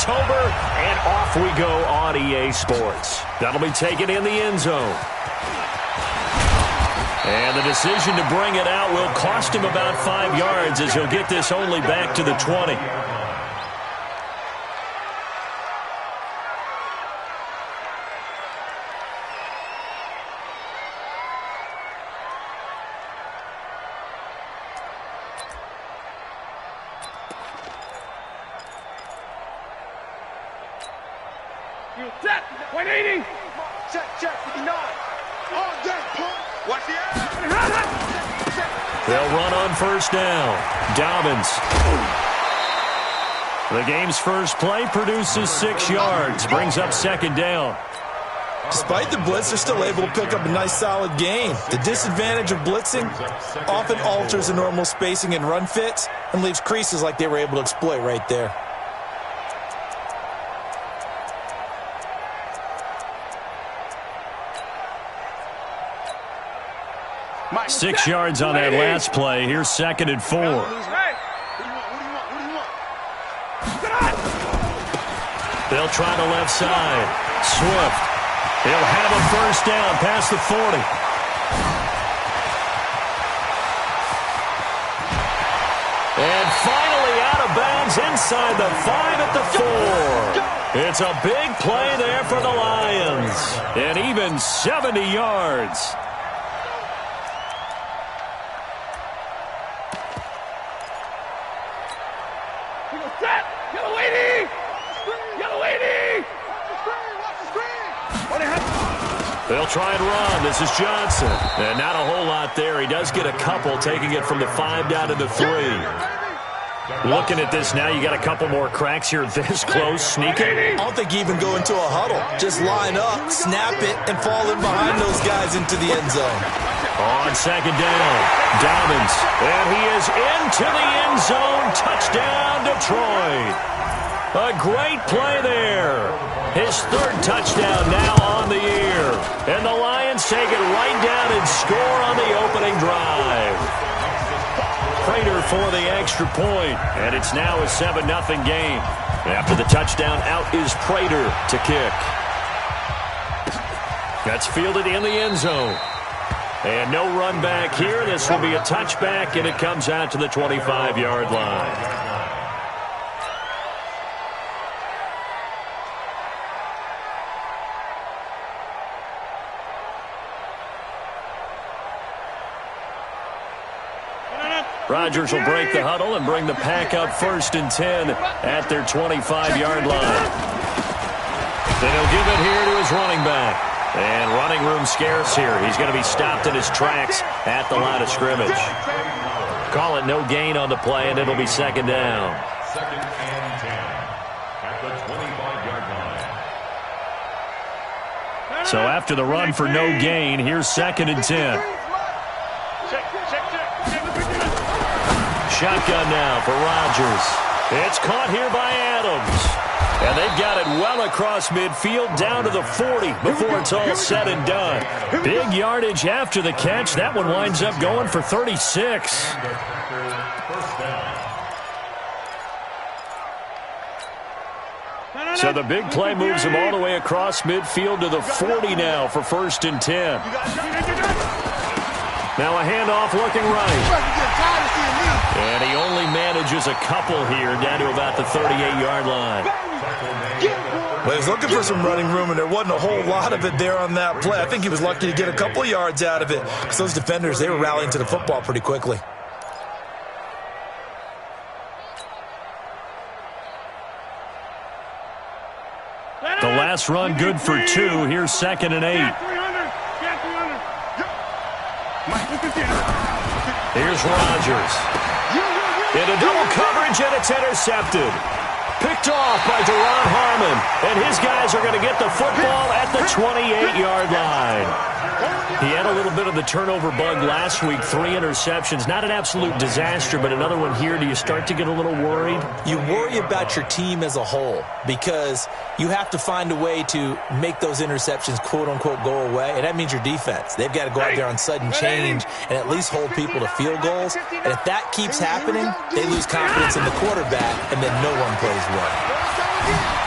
October, and off we go on EA Sports. That'll be taken in the end zone. And the decision to bring it out will cost him about 5 yards as he'll get this only back to the 20. Set, 180. Check, 59. All day, pump. Watch the They'll run on first down. Dobbins. The game's first play produces 6 yards. Brings up second down. Despite the blitz, they're still able to pick up a nice, solid gain. The disadvantage of blitzing often alters the normal spacing and run fits and leaves creases like they were able to exploit right there. 6 yards on that last play. Here's 2nd and 4. They'll try the left side. Swift. He'll have a first down past the 40. And finally out of bounds inside the 5 at the 4. It's a big play there for the Lions. And even 70 yards. They'll try and run. This is Johnson. And not a whole lot there. He does get a couple, taking it from the 5 down to the 3. Looking at this now, you got a couple more cracks here this close. Sneaking. I don't think you even go into a huddle. Just line up, snap it, and fall in behind those guys into the end zone. On second down, Dobbins. And he is into the end zone. Touchdown, Detroit. A great play there. His 3rd touchdown now on the year. And the Lions take it right down and score on the opening drive. Prater for the extra point. And it's now a 7-0 game. After the touchdown, out is Prater to kick. That's fielded in the end zone. And no run back here. This will be a touchback, and it comes out to the 25-yard line. Rodgers will break the huddle and bring the pack up 1st and 10 at their 25-yard line. Then he'll give it here to his running back. And running room scarce here. He's going to be stopped in his tracks at the line of scrimmage. Call it no gain on the play, and it'll be 2nd down. 2nd and 10 at the 25-yard line. So after the run for no gain, here's 2nd and 10. Shotgun now for Rodgers. It's caught here by Adams. And they've got it well across midfield down to the 40 before it's all said and done. Big yardage after the catch. That one winds up going for 36. So the big play moves him all the way across midfield to the 40 now for 1st and 10. Now a handoff looking right. And he only manages a couple here down to about the 38-yard line. Well, he was looking for some running room, and there wasn't a whole lot of it there on that play. I think he was lucky to get a couple of yards out of it because those defenders, they were rallying to the football pretty quickly. The last run good for 2. Here's 2nd and 8. Here's Rodgers. Into double coverage, and it's intercepted. Picked off by Deron Harmon. And his guys are going to get the football at the 28-yard line. He had a little bit of the turnover bug last week. 3 interceptions. Not an absolute disaster, but another one here. Do you start to get a little worried? You worry about your team as a whole because you have to find a way to make those interceptions, quote-unquote, go away. And that means your defense. They've got to go out there on sudden change and at least hold people to field goals. And if that keeps happening, they lose confidence in the quarterback, and then no one plays well.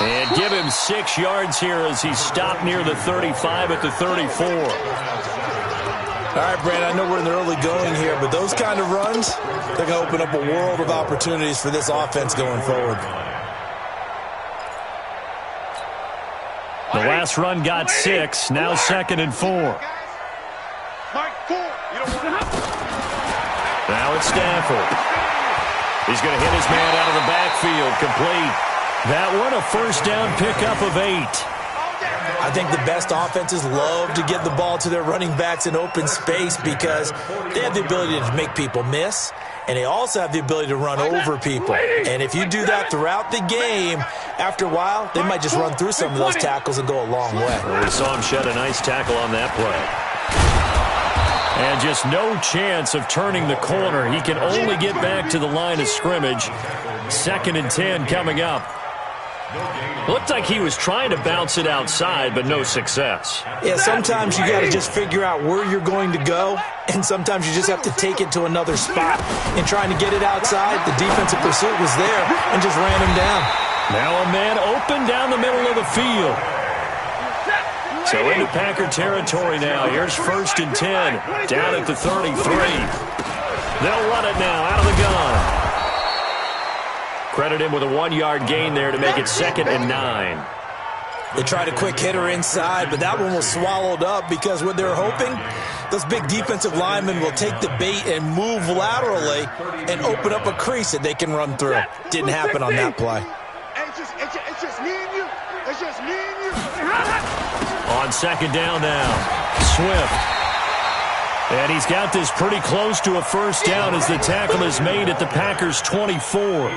And give him 6 yards here as he stopped near the 35 at the 34. All right, Brandon, I know we're in the early going here, but those kind of runs, they're going to open up a world of opportunities for this offense going forward. The last run got 6, now 2nd and 4. Now it's Stafford. He's going to hit his man out of the backfield, complete. That one a first down pickup of 8. I think the best offenses love to get the ball to their running backs in open space because they have the ability to make people miss, and they also have the ability to run over people. And if you do that throughout the game, after a while, they might just run through some of those tackles and go a long way. Well, we saw him shed a nice tackle on that play. And just no chance of turning the corner. He can only get back to the line of scrimmage. 2nd and 10 coming up. Looked like he was trying to bounce it outside, but no success. Yeah, sometimes you got to just figure out where you're going to go, and sometimes you just have to take it to another spot. In trying to get it outside, the defensive pursuit was there and just ran him down. Now a man open down the middle of the field. So into Packer territory now. Here's 1st and 10, down at the 33. They'll run it now out of the gun. Credit him with a 1-yard gain there to make it 2nd and 9. They tried a quick hitter inside, but that one was swallowed up because what they're hoping, those big defensive linemen will take the bait and move laterally and open up a crease that they can run through. Didn't happen on that play. It's just me and you. It's just me and you. On 2nd down now, Swift. And he's got this pretty close to a first down as the tackle is made at the Packers' 24.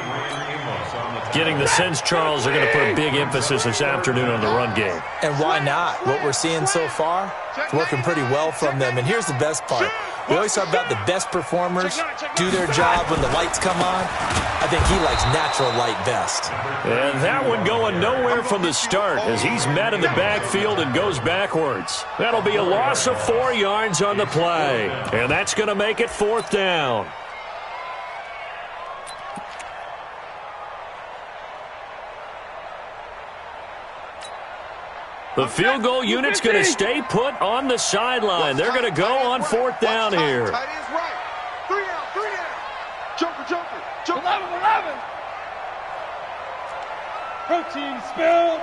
Getting the sense, Charles, they're going to put a big emphasis this afternoon on the run game. And why not? What we're seeing so far, it's working pretty well from them. And here's the best part. We always talk about the best performers do their job when the lights come on. I think he likes natural light best. And that one going nowhere from the start as he's met in the backfield and goes backwards. That'll be a loss of 4 yards on the play. And that's going to make it 4th down. The field goal unit's going to stay put on the sideline. They're going to go on 4th down here. Tight end's right. 3 down, 3 down. Joker. 11. Protein spill.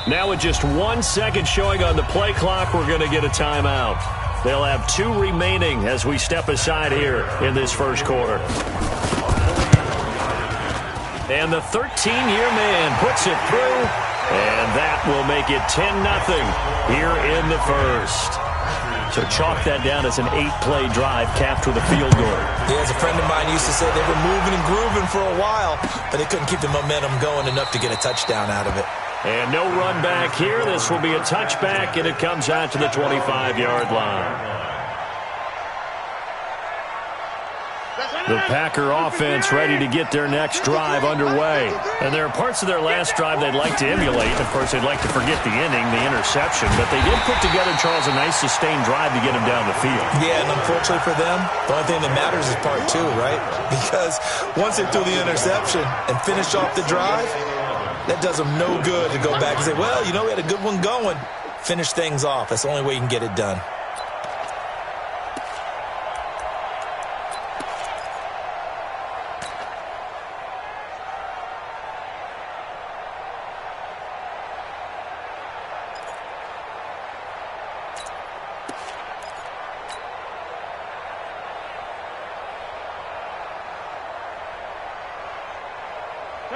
Now with just 1 second showing on the play clock, we're going to get a timeout. They'll have 2 remaining as we step aside here in this first quarter. And the 13-year man puts it through, and that will make it 10-0 here in the first. So chalk that down as an 8-play drive capped with a field goal. Yeah, as a friend of mine used to say, they were moving and grooving for a while, but they couldn't keep the momentum going enough to get a touchdown out of it. And no run back here. This will be a touchback, and it comes out to the 25-yard line. The Packer offense ready to get their next drive underway. And there are parts of their last drive they'd like to emulate. Of course, they'd like to forget the inning, the interception. But they did put together, Charles, a nice sustained drive to get them down the field. Yeah, and unfortunately for them, the only thing that matters is part 2, right? Because once they threw the interception and finished off the drive, that does them no good to go back and say, well, you know, we had a good one going. Finish things off. That's the only way you can get it done.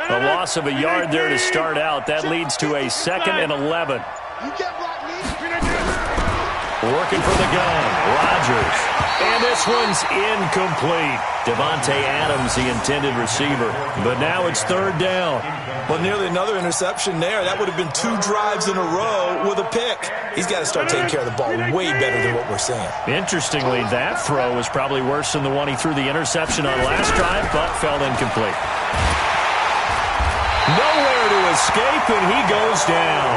A loss of a yard there to start out. That leads to a 2nd and 11. Working for the gun, Rodgers. And this one's incomplete. Devontae Adams, the intended receiver. But now it's 3rd down. Well, nearly another interception there. That would have been 2 drives in a row with a pick. He's got to start taking care of the ball way better than what we're seeing. Interestingly, that throw was probably worse than the one he threw the interception on last drive, but fell incomplete. Nowhere to escape, and he goes down.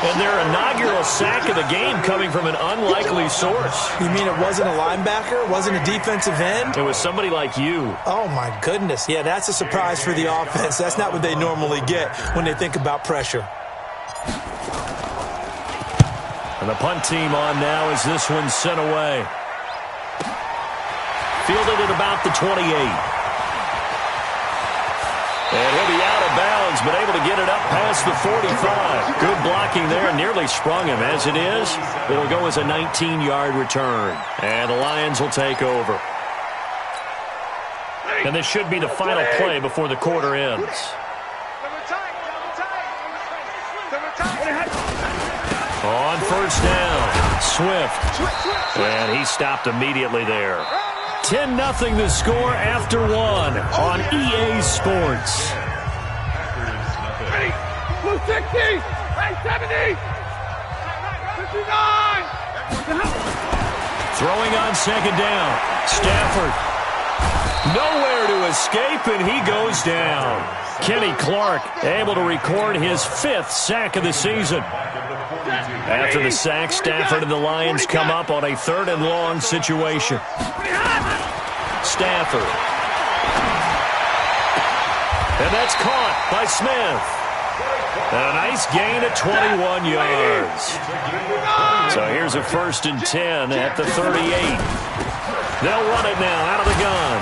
And their inaugural sack of the game coming from an unlikely source. You mean it wasn't a linebacker? It wasn't a defensive end? It was somebody like you. Oh, my goodness. Yeah, that's a surprise for the offense. That's not what they normally get when they think about pressure. And the punt team on now as this one's sent away. Fielded at about the 28. And he'll be out of bounds, but able to get it up past the 45. Good blocking there, nearly sprung him. As it is, it'll go as a 19-yard return. And the Lions will take over. And this should be the final play before the quarter ends. On first down, Swift. And he stopped immediately there. 10-0 the score after one on EA Sports. Blue 60, right 70, 59. Throwing on second down, Stafford. Nowhere to escape, and he goes down. Kenny Clark able to record his 5th sack of the season. After the sack, Stafford and the Lions come up on a 3rd and long situation. Stafford. And that's caught by Smith. And a nice gain of 21 yards. So here's a 1st and 10 at the 38. They'll run it now out of the gun.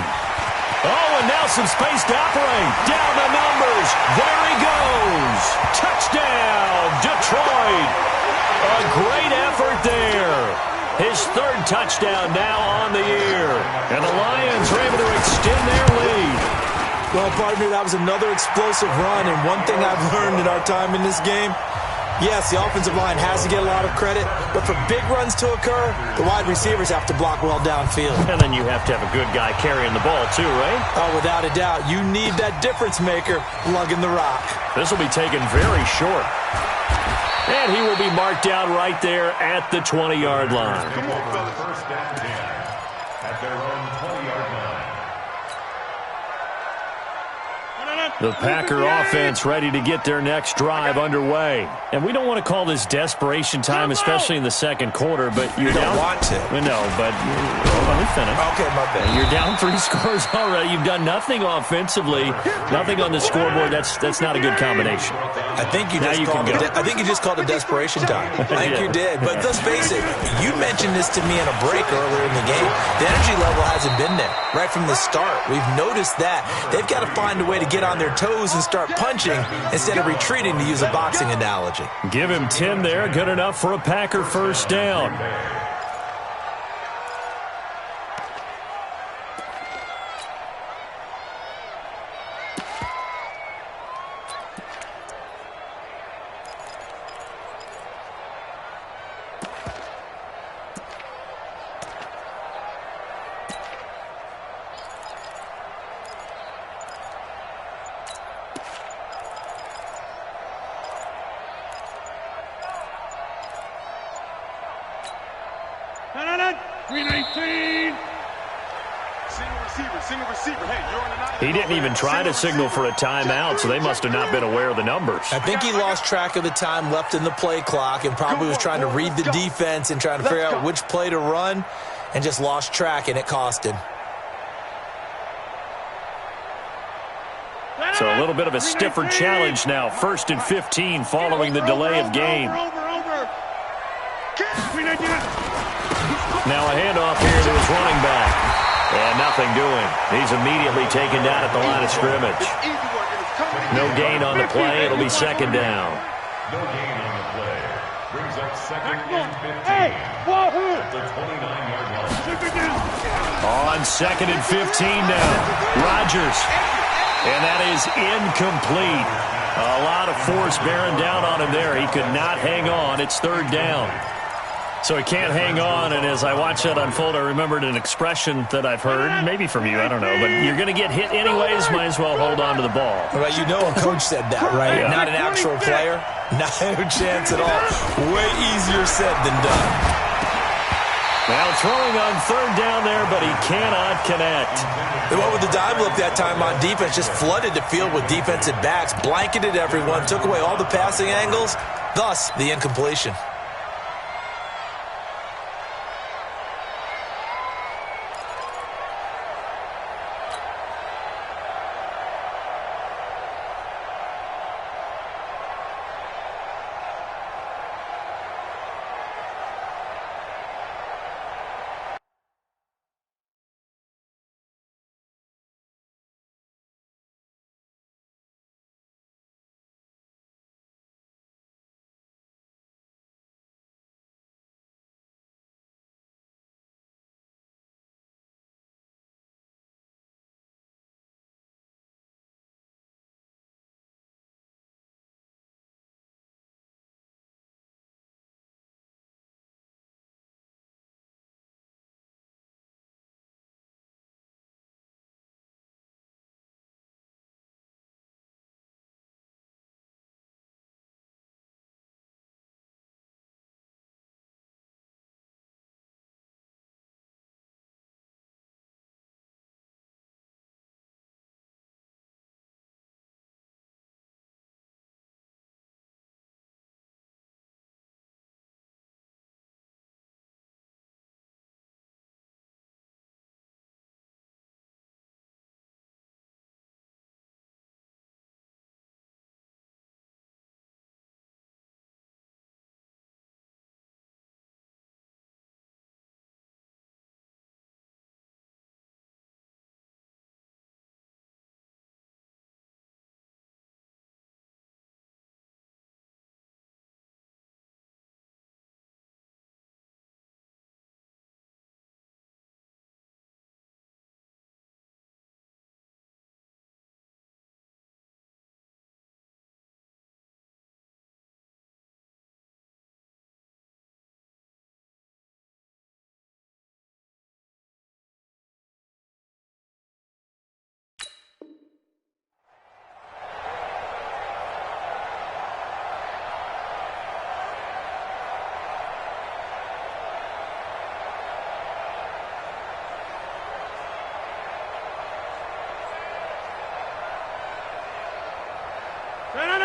Oh, and now some space to operate. Down the numbers. There he goes. Touchdown, Detroit. A great effort there. His 3rd touchdown now on the year. And the Lions are able to extend their lead. Well, partner, that was another explosive run. And one thing I've learned in our time in this game, yes, the offensive line has to get a lot of credit, but for big runs to occur, the wide receivers have to block well downfield. And then you have to have a good guy carrying the ball too, right? Oh, without a doubt. You need that difference maker lugging the rock. This will be taken very short. And he will be marked down right there at the 20-yard line. First down 10 at their own 20-yard line. The Packer offense ready to get their next drive underway. And we don't want to call this desperation time, especially in the second quarter, but you're down. You don't want to. No, but let me finish. Okay, my bad. You're down 3 scores already. You've done nothing offensively, nothing on the scoreboard. That's not a good combination. I think you just called it desperation time. I think you did. But let's face it, you mentioned this to me in a break earlier in the game. The energy level hasn't been there right from the start. We've noticed that. They've got to find a way to get on their toes and start punching instead of retreating, to use a boxing analogy. Give him 10 there. Good enough for a Packer first down. He didn't even try to signal for a timeout, so they must have not been aware of the numbers. I think he lost track of the time left in the play clock and probably was trying to read the defense and trying to figure out which play to run and just lost track, and it cost him. So a little bit of a stiffer challenge now. 1st and 15 following the delay of game. Now a handoff here to his running back. And nothing doing. He's immediately taken down at the line of scrimmage. No gain on the play. It'll be 2nd down. No gain on the play. Brings up 2nd and 15 at the 29-yard line. On 2nd and 15 now. Rodgers. And that is incomplete. A lot of force bearing down on him there. He could not hang on. It's 3rd down. So he can't hang on, and as I watch that unfold, I remembered an expression that I've heard, maybe from you, I don't know, but you're going to get hit anyways, might as well hold on to the ball. Well, you know a coach said that, right? Yeah. Not an actual player. No chance at all. Way easier said than done. Now throwing on 3rd down there, but he cannot connect. What with the dive look that time on defense, just flooded the field with defensive backs, blanketed everyone, took away all the passing angles. thus the incompletion.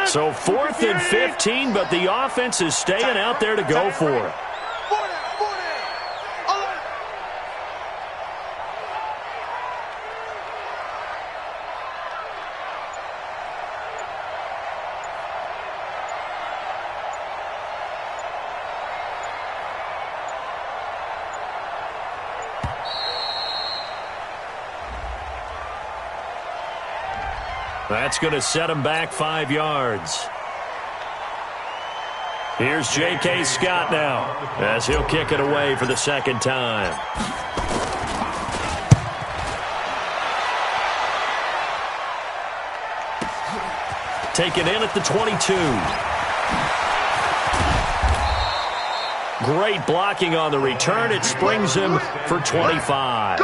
So 4th and 15, but the offense is staying out there to go for it. That's going to set him back 5 yards. Here's J.K. Scott now, as he'll kick it away for the second time. Taken in at the 22. Great blocking on the return. It springs him for 25.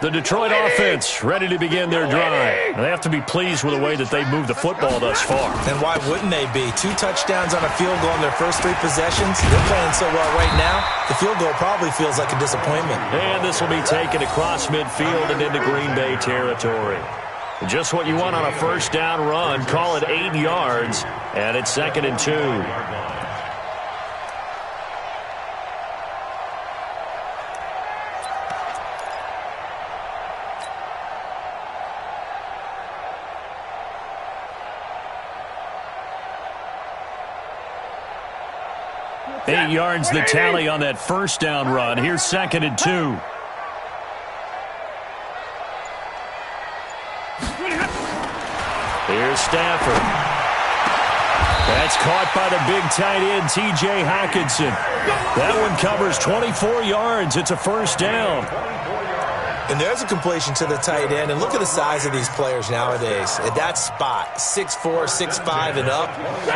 The Detroit offense ready to begin their drive. They have to be pleased with the way that they've moved the football thus far. And why wouldn't they be? 2 touchdowns on a field goal in their first 3 possessions. They're playing so well right now, the field goal probably feels like a disappointment. And this will be taken across midfield and into Green Bay territory. Just what you want on a first down run. Call it 8 yards, and it's 2nd and 2. 8 yards the tally on that first down run. Here's 2nd and 2. Here's Stafford. That's caught by the big tight end, T.J. Hockenson. That one covers 24 yards. It's a first down. And there's a completion to the tight end. And look at the size of these players nowadays. At that spot, 6'4", 6'5", and up.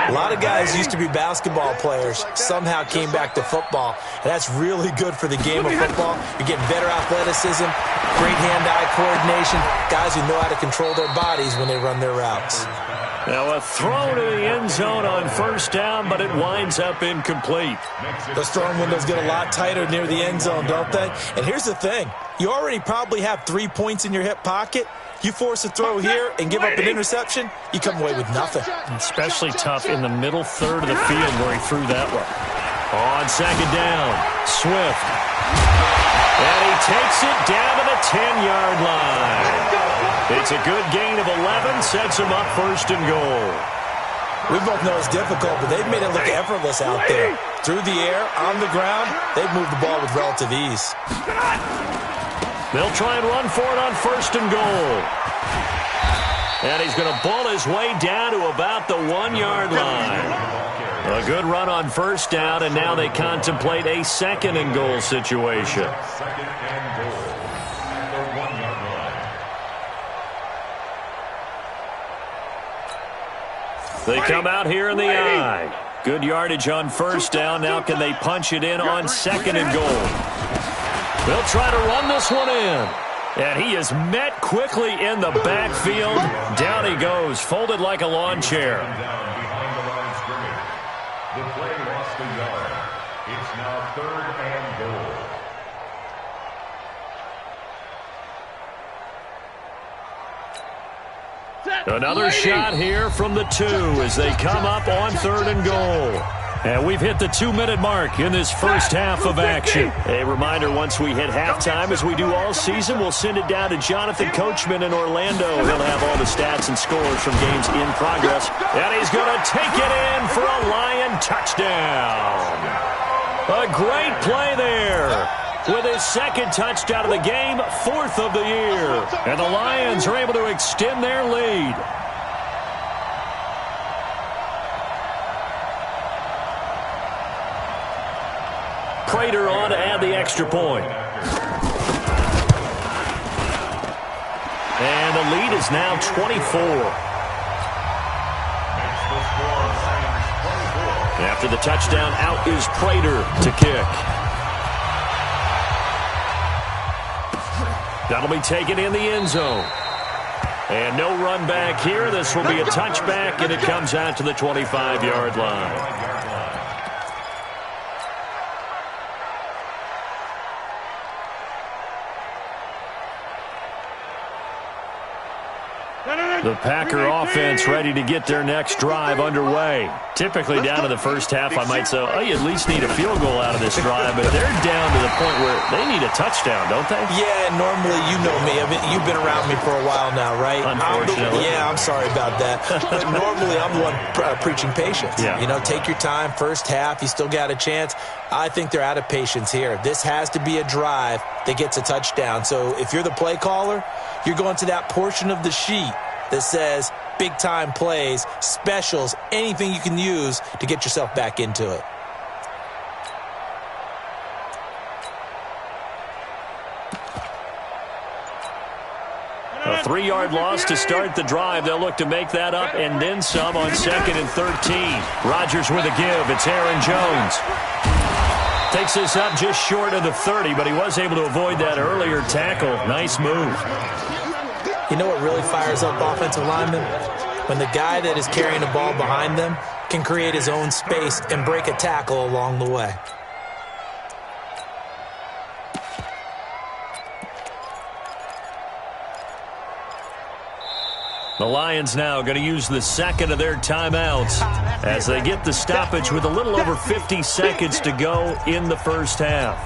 A lot of guys used to be basketball players, somehow came back to football. And that's really good for the game of football. You're getting better athleticism, great hand-eye coordination, guys who know how to control their bodies when they run their routes. Now a throw to the end zone on first down, but it winds up incomplete. Those throwing windows get a lot tighter near the end zone, don't they? And here's the thing. You already probably have 3 points in your hip pocket. You force a throw here and give up an interception, you come away with nothing. Especially tough in the middle third of the field where he threw that one. On second down, Swift. And he takes it down to the 10-yard line. It's a good gain of 11, sets him up first and goal. We both know it's difficult, but they've made it look effortless out there. Through the air, on the ground, they've moved the ball with relative ease. They'll try and run for it on first and goal. And he's going to ball his way down to about the 1-yard line. A good run on first down, and now they contemplate a second and goal situation. Second and goal. The 1-yard line. They come out here in the eye. Good yardage on first down. Now can they punch it in on second and goal? They'll try to run this one in. And he is met quickly in the backfield. Down he goes, folded like a lawn chair. Down behind the line of scrimmage. The play lost a yard. It's now third and goal. Another shot here from the 2 as they come up on third and goal. And we've hit the 2-minute mark in this first half of action. A reminder, once we hit halftime, as we do all season, we'll send it down to Jonathan Coachman in Orlando. He'll have all the stats and scores from games in progress. And he's going to take it in for a Lion touchdown. A great play there. With his second touchdown of the game, 4th of the year. And the Lions are able to extend their lead. Prater on to add the extra point. And the lead is now 24. After the touchdown, out is Prater to kick. That'll be taken in the end zone. And no run back here. This will be a touchback, and it comes out to the 25-yard line. The Packer offense ready to get their next drive underway. Typically down to the first half, I might say, oh, you at least need a field goal out of this drive, but they're down to the point where they need a touchdown, don't they? Yeah, normally, you know me. You've been around me for a while now, right? Unfortunately. I'm sorry about that. But normally, I'm the one preaching patience. Yeah. You know, take your time. First half, you still got a chance. I think they're out of patience here. This has to be a drive that gets a touchdown. So if you're the play caller, you're going to that portion of the sheet that says big-time plays, specials, anything you can use to get yourself back into it. A 3-yard loss to start the drive. They'll look to make that up and then some on 2nd and 13. Rodgers with a give. It's Aaron Jones. Takes this up just short of the 30, but he was able to avoid that earlier tackle. Nice move. You know what really fires up offensive linemen? When the guy that is carrying the ball behind them can create his own space and break a tackle along the way. The Lions now going to use the second of their timeouts as they get the stoppage with a little over 50 seconds to go in the first half.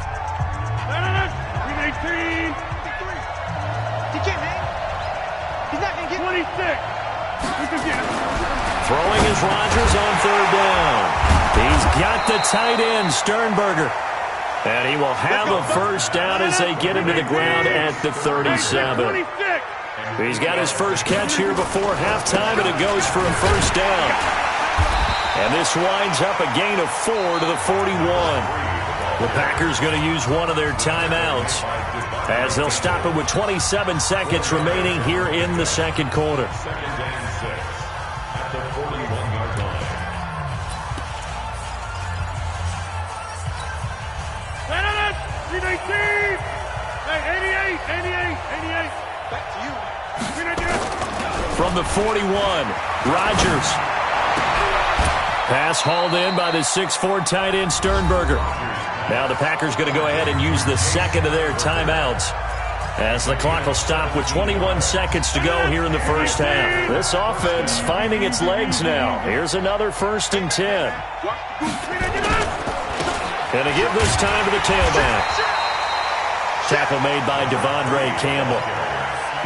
Throwing is Rodgers on third down. He's got the tight end, Sternberger. And he will have a first down as they get him to the ground at the 37. He's got his first catch here before halftime, and it goes for a first down. And this winds up a gain of 4 to the 41. The Packers going to use one of their timeouts as they'll stop it with 27 seconds remaining here in the second quarter. Second and 6 at the 41-yard line. Back to you. From the 41, Rodgers. Pass hauled in by the 6'4" tight end Sternberger. Now the Packers going to go ahead and use the second of their timeouts as the clock will stop with 21 seconds to go here in the first half. This offense finding its legs now. Here's another 1st and 10. Going to give this time to the tailback. Tackle made by Devondre Campbell.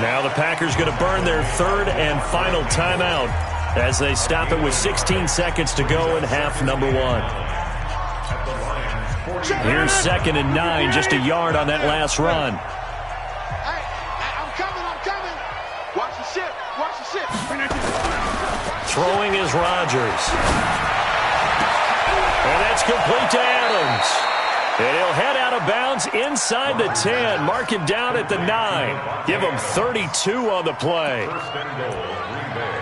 Now the Packers going to burn their 3rd and final timeout as they stop it with 16 seconds to go in half number 1. Here's 2nd and 9, just a yard on that last run. Hey, I'm coming. Watch the ship. Throwing is Rodgers. And that's complete to Adams. And he'll head out of bounds inside the 10. Mark it down at the 9. Give him 32 on the play. First and goal, Green Bay.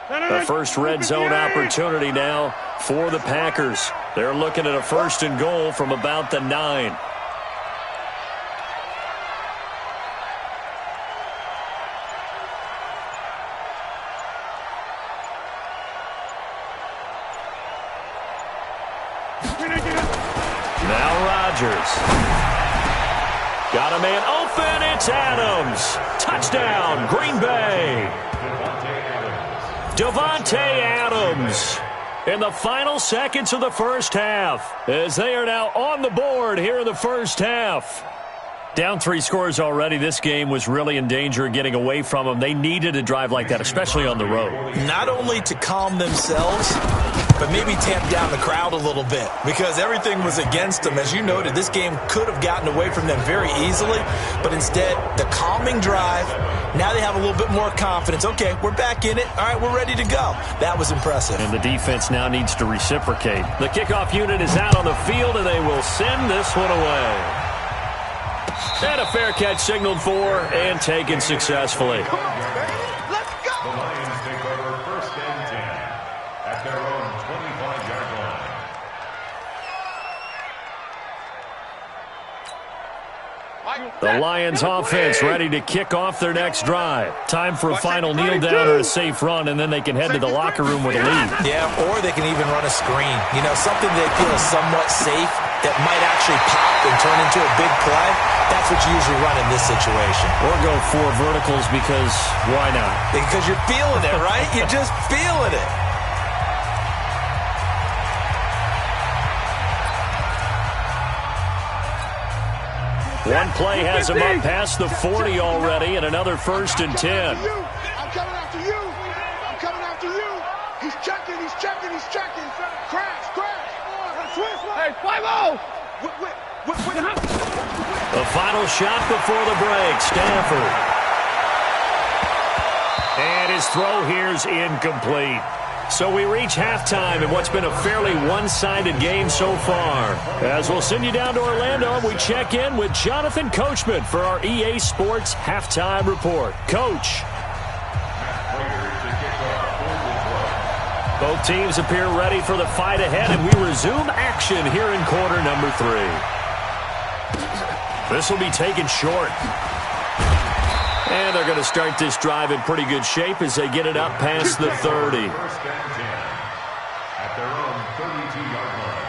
The first red zone opportunity now for the Packers. They're looking at a 1st and goal from about the 9. Now Rodgers. Got a man open. It's Adams. Touchdown, Green Bay. Davante Adams in the final seconds of the first half as they are now on the board here in the first half. Down 3 scores already. This game was really in danger of getting away from them. They needed a drive like that, especially on the road. Not only to calm themselves, but maybe tamp down the crowd a little bit because everything was against them. As you noted, this game could have gotten away from them very easily, but instead, the calming drive, now they have a little bit more confidence. Okay, we're back in it. All right, we're ready to go. That was impressive. And the defense now needs to reciprocate. The kickoff unit is out on the field, and they will send this one away. And a fair catch signaled for and taken successfully. Come on, baby. Let's go. The Lions take over 1st and 10 at their own 25-yard line. The Lions offense ready to kick off their next drive. Time for a final kneel down or a safe run, and then they can head to the locker room with a lead. Yeah, or they can even run a screen. You know, something they feel is somewhat safe that might actually pop and turn into a big play. That's what you usually run in this situation. Or go 4 verticals because why not? Because you're feeling it, right? You're just feeling it. One play has him up past the 40 already, and another 1st and 10. I'm coming after you. I'm coming after you. He's checking. Crash. Hey, 5-0. The final shot before the break, Stanford. And his throw here's incomplete. So we reach halftime in what's been a fairly one-sided game so far. As we'll send you down to Orlando, we check in with Jonathan Coachman for our EA Sports Halftime Report. Coach. Both teams appear ready for the fight ahead, and we resume action here in quarter number 3. This will be taken short. And they're going to start this drive in pretty good shape as they get it up past the 30. 1st and 10 at their own 32-yard line.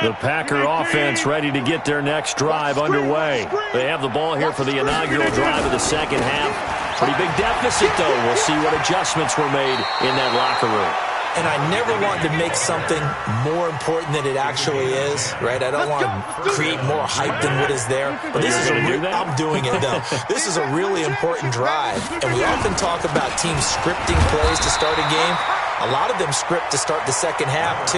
The Packer offense ready to get their next drive underway. They have the ball here for the inaugural drive of the second half. Pretty big deficit, though. We'll see what adjustments were made in that locker room. And I never want to make something more important than it actually is, right? I don't want to create more hype than what is there. But this is I'm doing it, though. This is a really important drive. And we often talk about teams scripting plays to start a game. A lot of them script to start the second half, too.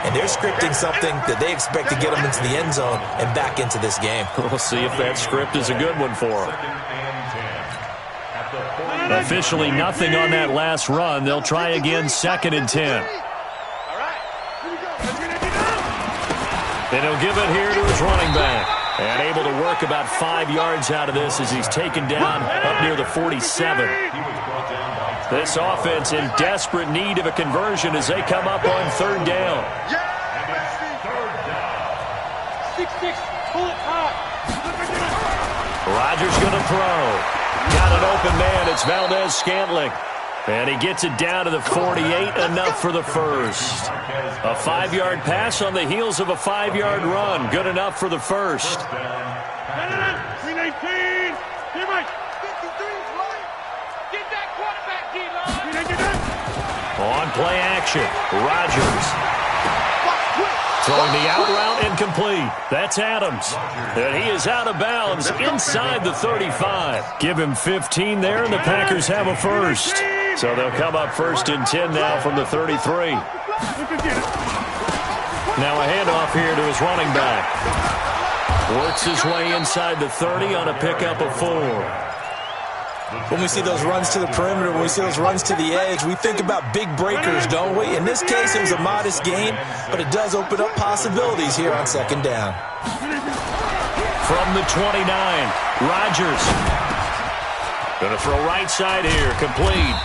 And they're scripting something that they expect to get them into the end zone and back into this game. We'll see if that script is a good one for them. Officially nothing on that last run. They'll try again, 2nd and 10. And he'll give it here to his running back. And able to work about 5 yards out of this as he's taken down up near the 47. This offense in desperate need of a conversion as they come up on 3rd down. 6-6, pull it hard. Rodgers going to throw. Got an open man. It's Valdez-Scantling. And he gets it down to the 48, enough for the first. A 5-yard pass on the heels of a 5-yard run. Good enough for the first. 319. Get right. 53's right. Get that quarterback, D-line. On play action, Rodgers. Throwing the out route incomplete. That's Adams. And he is out of bounds inside the 35. Give him 15 there, and the Packers have a first. So they'll come up 1st and 10 now from the 33. Now a handoff here to his running back. Works his way inside the 30 on a pickup of 4. When we see those runs to the perimeter, when we see those runs to the edge, we think about big breakers, don't we? In this case, it was a modest gain, but it does open up possibilities here on 2nd down. From the 29, Rodgers. Going to throw right side here, complete.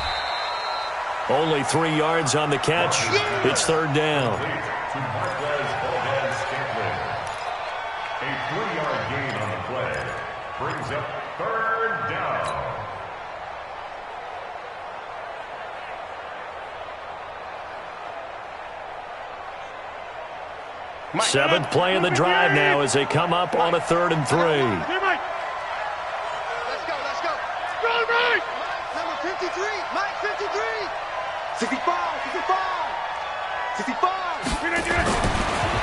Only 3 yards on the catch. It's 3rd down. A 3-yard gain on the play brings up 3rd down. 7th play of the drive now as they come up on a 3rd and 3. Let's go, let's go. Run right. Number 53, Mike 53. 65.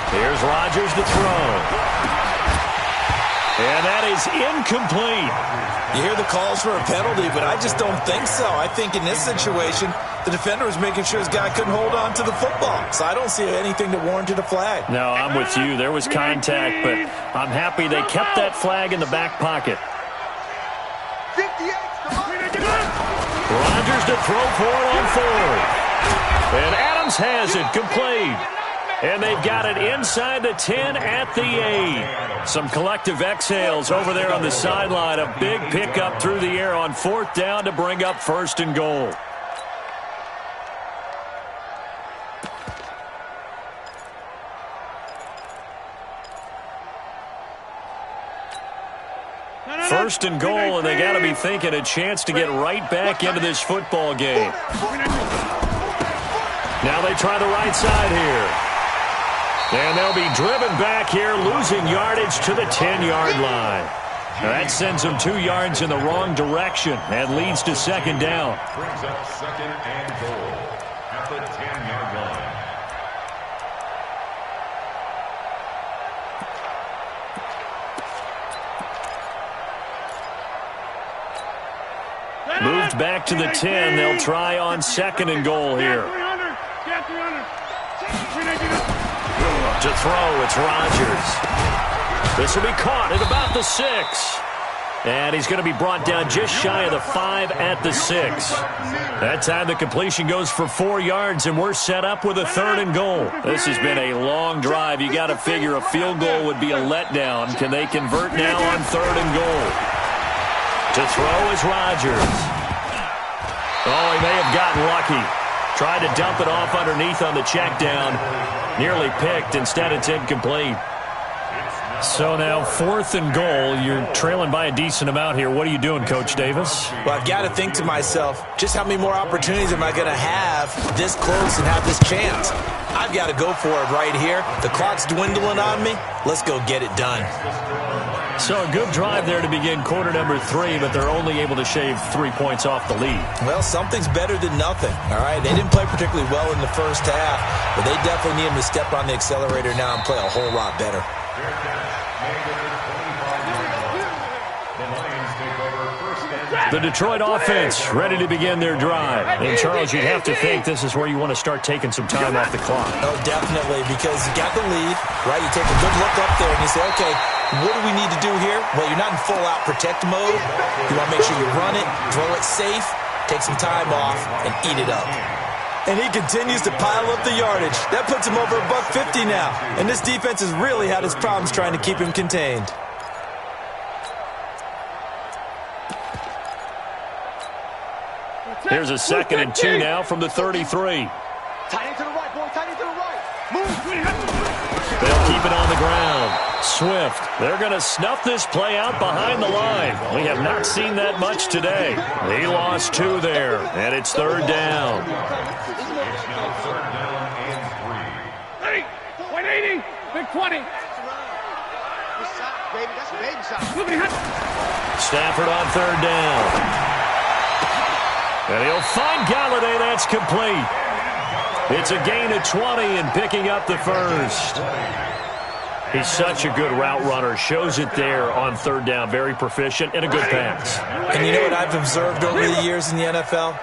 Here's Rodgers to throw. And that is incomplete. You hear the calls for a penalty, but I just don't think so. I think in this situation, the defender was making sure his guy couldn't hold on to the football. So I don't see anything that warranted a flag. No, I'm with you. There was contact, but I'm happy they kept that flag in the back pocket. 58, Rodgers to throw for it on 4th. And Adams has it complete. And they've got it inside the 10 at the 8. Some collective exhales over there on the sideline. A big pickup through the air on 4th down to bring up 1st and goal. First and goal, and they got to be thinking a chance to get right back into this football game. Now they try the right side here. And they'll be driven back here, losing yardage to the 10-yard line. Now that sends them 2 yards in the wrong direction and leads to 2nd down. Brings up 2nd and goal at the 10-yard line. Moved back to the 10. They'll try on 2nd and goal here. To throw, it's Rodgers. This will be caught at about the 6. And he's going to be brought down just shy of the 5 at the 6. That time the completion goes for 4 yards, and we're set up with a 3rd and goal. This has been a long drive. You got to figure a field goal would be a letdown. Can they convert now on 3rd and goal? To throw is Rodgers. Oh, he may have gotten lucky. Tried to dump it off underneath on the check down. Nearly picked. Instead, it's incomplete. So now 4th and goal. You're trailing by a decent amount here. What are you doing, Coach Davis? Well, I've got to think to myself, just how many more opportunities am I going to have this close and have this chance? I've got to go for it right here. The clock's dwindling on me. Let's go get it done. So a good drive there to begin quarter number 3, but they're only able to shave 3 points off the lead. Well, something's better than nothing, all right? They didn't play particularly well in the first half, but they definitely need them to step on the accelerator now and play a whole lot better. The Detroit offense ready to begin their drive. And, Charles, you'd have to think this is where you want to start taking some time off the clock. Oh, definitely, because you got the lead, right? You take a good look up there and you say, okay, what do we need to do here? Well, you're not in full-out protect mode. You want to make sure you run it, throw it safe, take some time off, and eat it up. And he continues to pile up the yardage. That puts him over $150 now. And this defense has really had its problems trying to keep him contained. Here's a 2nd and 2 now from the 33. Tight end to the right, boy. Tight end to the right. Move. They'll keep it on the ground. Swift. They're going to snuff this play out behind the line. We have not seen that much today. He lost 2 there, and it's 3rd down. It's now 3rd down and 3. 180, big 20. Baby, that's baby shot. Stafford on 3rd down. And he'll find Galladay. That's complete. It's a gain of 20 and picking up the first. He's such a good route runner. Shows it there on 3rd down. Very proficient and a good pass. And you know what I've observed over the years in the NFL?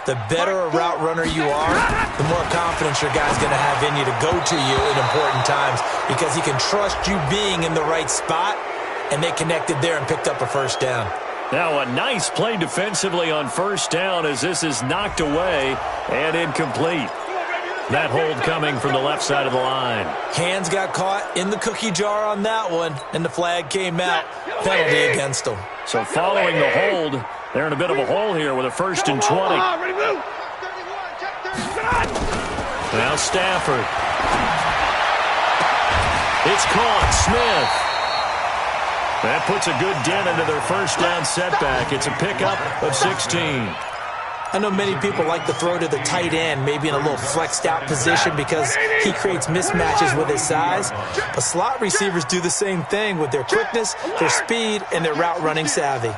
The better a route runner you are, the more confidence your guy's going to have in you to go to you in important times because he can trust you being in the right spot, and they connected there and picked up a first down. Now a nice play defensively on 1st down as this is knocked away and incomplete. That hold coming from the left side of the line. Hands got caught in the cookie jar on that one, and the flag came out. Penalty against them. So following the hold, they're in a bit of a hole here with a 1st and 20. Now Stafford. It's caught. Smith. That puts a good dent into their 1st down setback. It's a pickup of 16. I know many people like to throw to the tight end, maybe in a little flexed out position because he creates mismatches with his size. But slot receivers do the same thing with their quickness, their speed, and their route running savvy.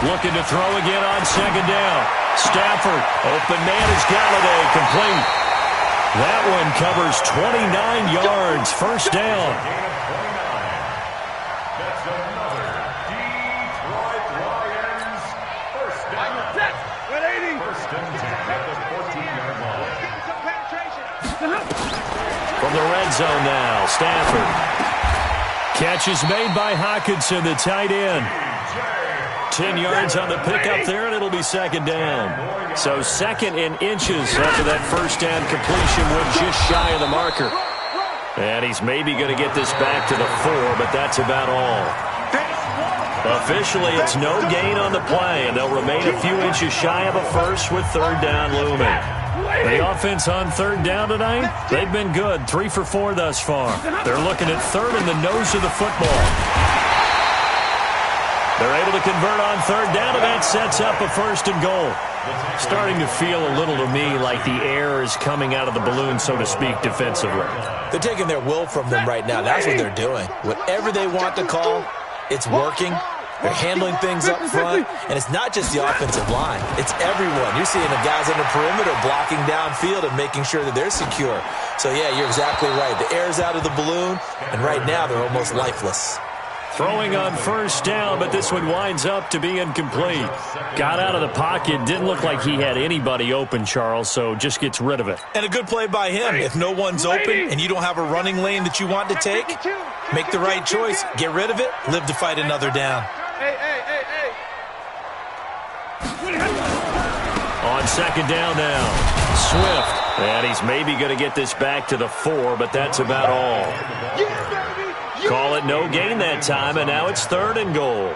Looking to throw again on 2nd down. Stafford, open man is Galladay, complete. That one covers 29 yards, 1st down. That's another Detroit Lions 1st down. 1st and 10 at the 14-yard line. From the red zone now, Stafford. Catch is made by Hockenson, the tight end. 10 yards on the pickup there, and it'll be 2nd down. So 2nd in inches after that 1st down completion went just shy of the marker. And he's maybe going to get this back to the 4, but that's about all. Officially, it's no gain on the play, and they'll remain a few inches shy of a first with 3rd down looming. The offense on 3rd down tonight, they've been good, 3 for 4 thus far. They're looking at 3rd in the nose of the football. They're able to convert on 3rd down, and that sets up a 1st and goal. Starting to feel a little to me like the air is coming out of the balloon, so to speak, defensively. They're taking their will from them right now. That's what they're doing. Whatever they want to call, it's working. They're handling things up front, and it's not just the offensive line. It's everyone. You're seeing the guys on the perimeter blocking downfield and making sure that they're secure. So, yeah, you're exactly right. The air's out of the balloon, and right now they're almost lifeless. Throwing on 1st down, but this one winds up to be incomplete. Got out of the pocket. Didn't look like he had anybody open, Charles, so just gets rid of it. And a good play by him. If no one's open and you don't have a running lane that you want to take, make the right choice. Get rid of it. Live to fight another down. On 2nd down now, Swift. And he's maybe going to get this back to the 4, but that's about all. Call it no gain that time, and now it's 3rd and goal.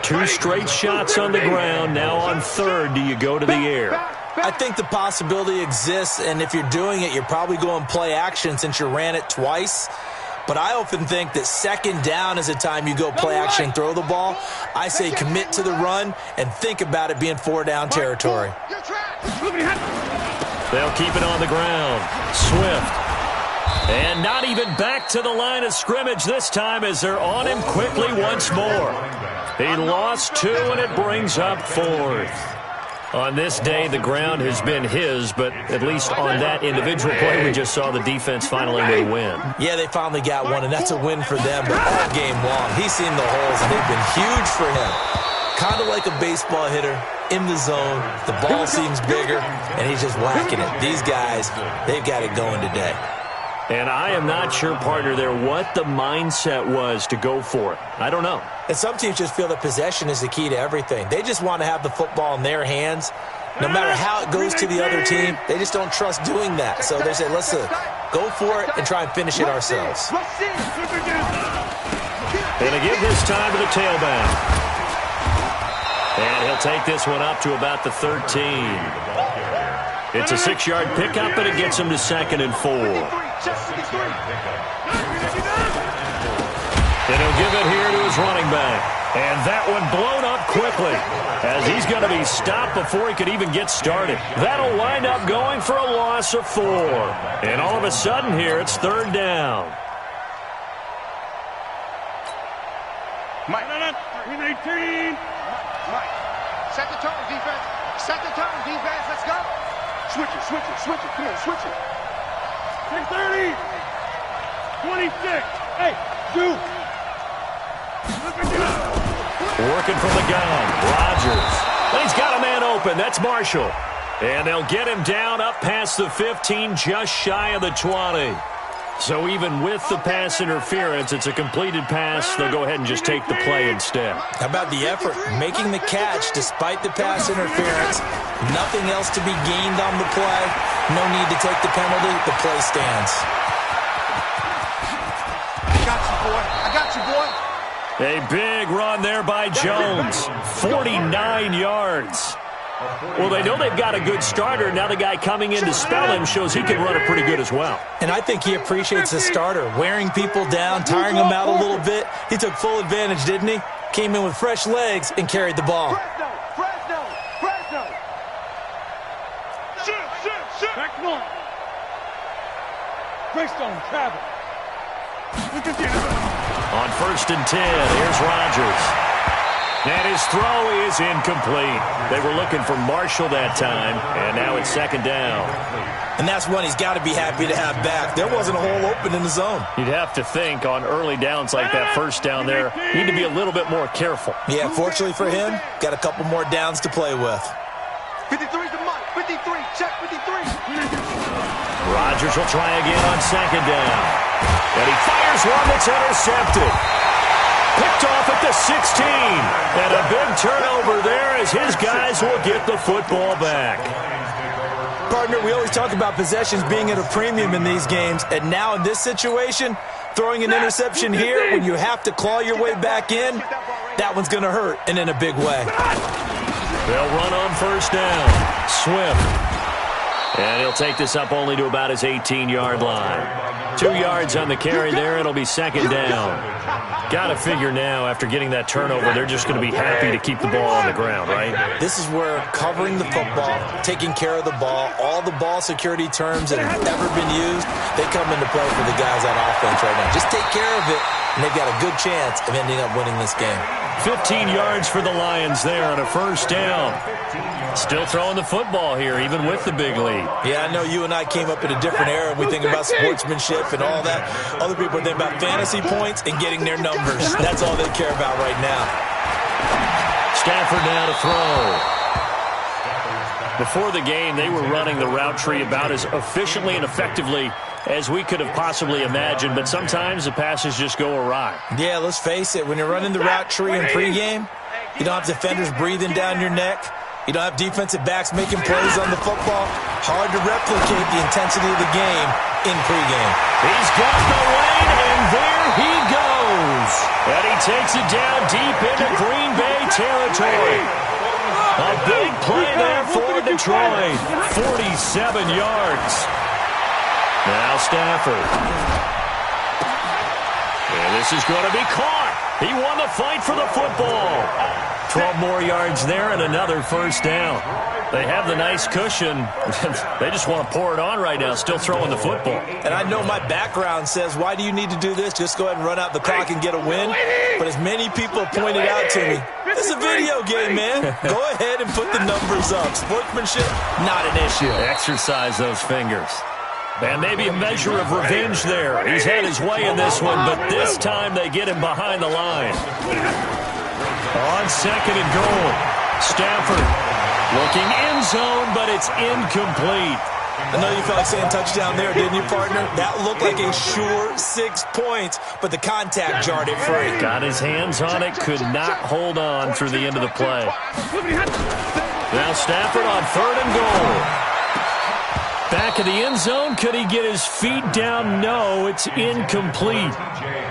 2 straight shots on the ground. Now on 3rd, do you go to the air? I think the possibility exists, and if you're doing it, you're probably going play action since you ran it twice. But I often think that 2nd down is the time you go play action and throw the ball. I say commit to the run and think about it being 4-down territory. They'll keep it on the ground. Swift. And not even back to the line of scrimmage this time as they're on him quickly once more. He lost 2, and it brings up 4th. On this day, the ground has been his, but at least on that individual play, we just saw the defense finally with a win. Yeah, they finally got one, and that's a win for them, but all game long, he's seen the holes, and they've been huge for him. Kind of like a baseball hitter in the zone. The ball seems bigger, and he's just whacking it. These guys, they've got it going today. And I am not sure, partner, there what the mindset was to go for it. I don't know. And some teams just feel that possession is the key to everything. They just want to have the football in their hands. No matter how it goes to the other team, they just don't trust doing that. So they say, let's go for it and try and finish it ourselves. And they give this time to the tailback. And he'll take this one up to about the 13. It's a 6-yard pickup, and it gets him to 2nd and 4. And he'll give it here to his running back. And that one blown up quickly as he's going to be stopped before he could even get started. That'll wind up going for a loss of 4. And all of a sudden here, it's 3rd down. Mike. 18. Mike, set the tone, defense. Set the tone, defense. Let's go. Switch it. Come on, switch it. 630. 26. Hey, shoot. Working from the gun, Rodgers. And he's got a man open. That's Marshall. And they'll get him down up past the 15, just shy of the 20. So even with the pass interference, it's a completed pass. They'll go ahead and just take the play instead. How about the effort? Making the catch despite the pass interference. Nothing else to be gained on the play. No need to take the penalty. The play stands. I got you, boy. A big run there by Jones. 49 yards. Well, they know they've got a good starter. Now the guy coming in to spell him shows he can run it pretty good as well. And I think he appreciates the starter, wearing people down, tiring them out a little bit. He took full advantage, didn't he? Came in with fresh legs and carried the ball. Fresno. Shoot. Back one. Greystone, travel. On 1st and 10, here's Rodgers. And his throw is incomplete. They were looking for Marshall that time, and now it's 2nd down. And that's one he's got to be happy to have back. There wasn't a hole open in the zone. You'd have to think on early downs like that, 1st down there, you need to be a little bit more careful. Yeah, fortunately for him, got a couple more downs to play with. 53's the Mike. 53. Check 53. Rodgers will try again on 2nd down. And he fires one that's intercepted. Picked off at the 16. And a big turnover there as his guys will get the football back. Partner, we always talk about possessions being at a premium in these games. And now in this situation, throwing an interception here when you have to claw your way back in, that one's going to hurt, and in a big way. They'll run on 1st down. Swift. And he'll take this up only to about his 18-yard line. 2 yards on the carry there. It'll be 2nd down. Got to figure now, after getting that turnover, they're just going to be happy to keep the ball on the ground, right? This is where covering the football, taking care of the ball, all the ball security terms that have ever been used, they come into play for the guys on offense right now. Just take care of it, and they've got a good chance of ending up winning this game. 15 yards for the Lions there on a 1st down. Still throwing the football here, even with the big lead. Yeah, I know you and I came up in a different era. We think about sportsmanship and all that. Other people think about fantasy points and getting their numbers. That's all they care about right now. Stafford now to throw. Before the game, they were running the route tree about as efficiently and effectively as we could have possibly imagined, but sometimes the passes just go awry. Yeah, let's face it. When you're running the route tree in pregame, you don't have defenders breathing down your neck. You don't have defensive backs making plays on the football. Hard to replicate the intensity of the game in pregame. He's got the lane, and there he goes. And he takes it down deep into Green Bay territory. A big play there for Detroit. 47 yards. Now Stafford. And this is going to be caught. He won the fight for the football. 12 more yards there and another 1st down. They have the nice cushion. They just want to pour it on right now, still throwing the football. And I know my background says, why do you need to do this? Just go ahead and run out the clock and get a win. But as many people pointed out to me, it's a video game, man. Go ahead and put the numbers up. Sportsmanship, not an issue. Exercise those fingers. And maybe a measure of revenge there. He's had his way in this one, but this time they get him behind the line. On second and goal, Stafford looking end zone, but it's incomplete. I know you felt like saying touchdown there, didn't you, partner? That looked like a sure 6 points, but the contact jarred it free. Got his hands on it, could not hold on through the end of the play. Now Stafford on third and goal. Back of the end zone, could he get his feet down? No, it's incomplete.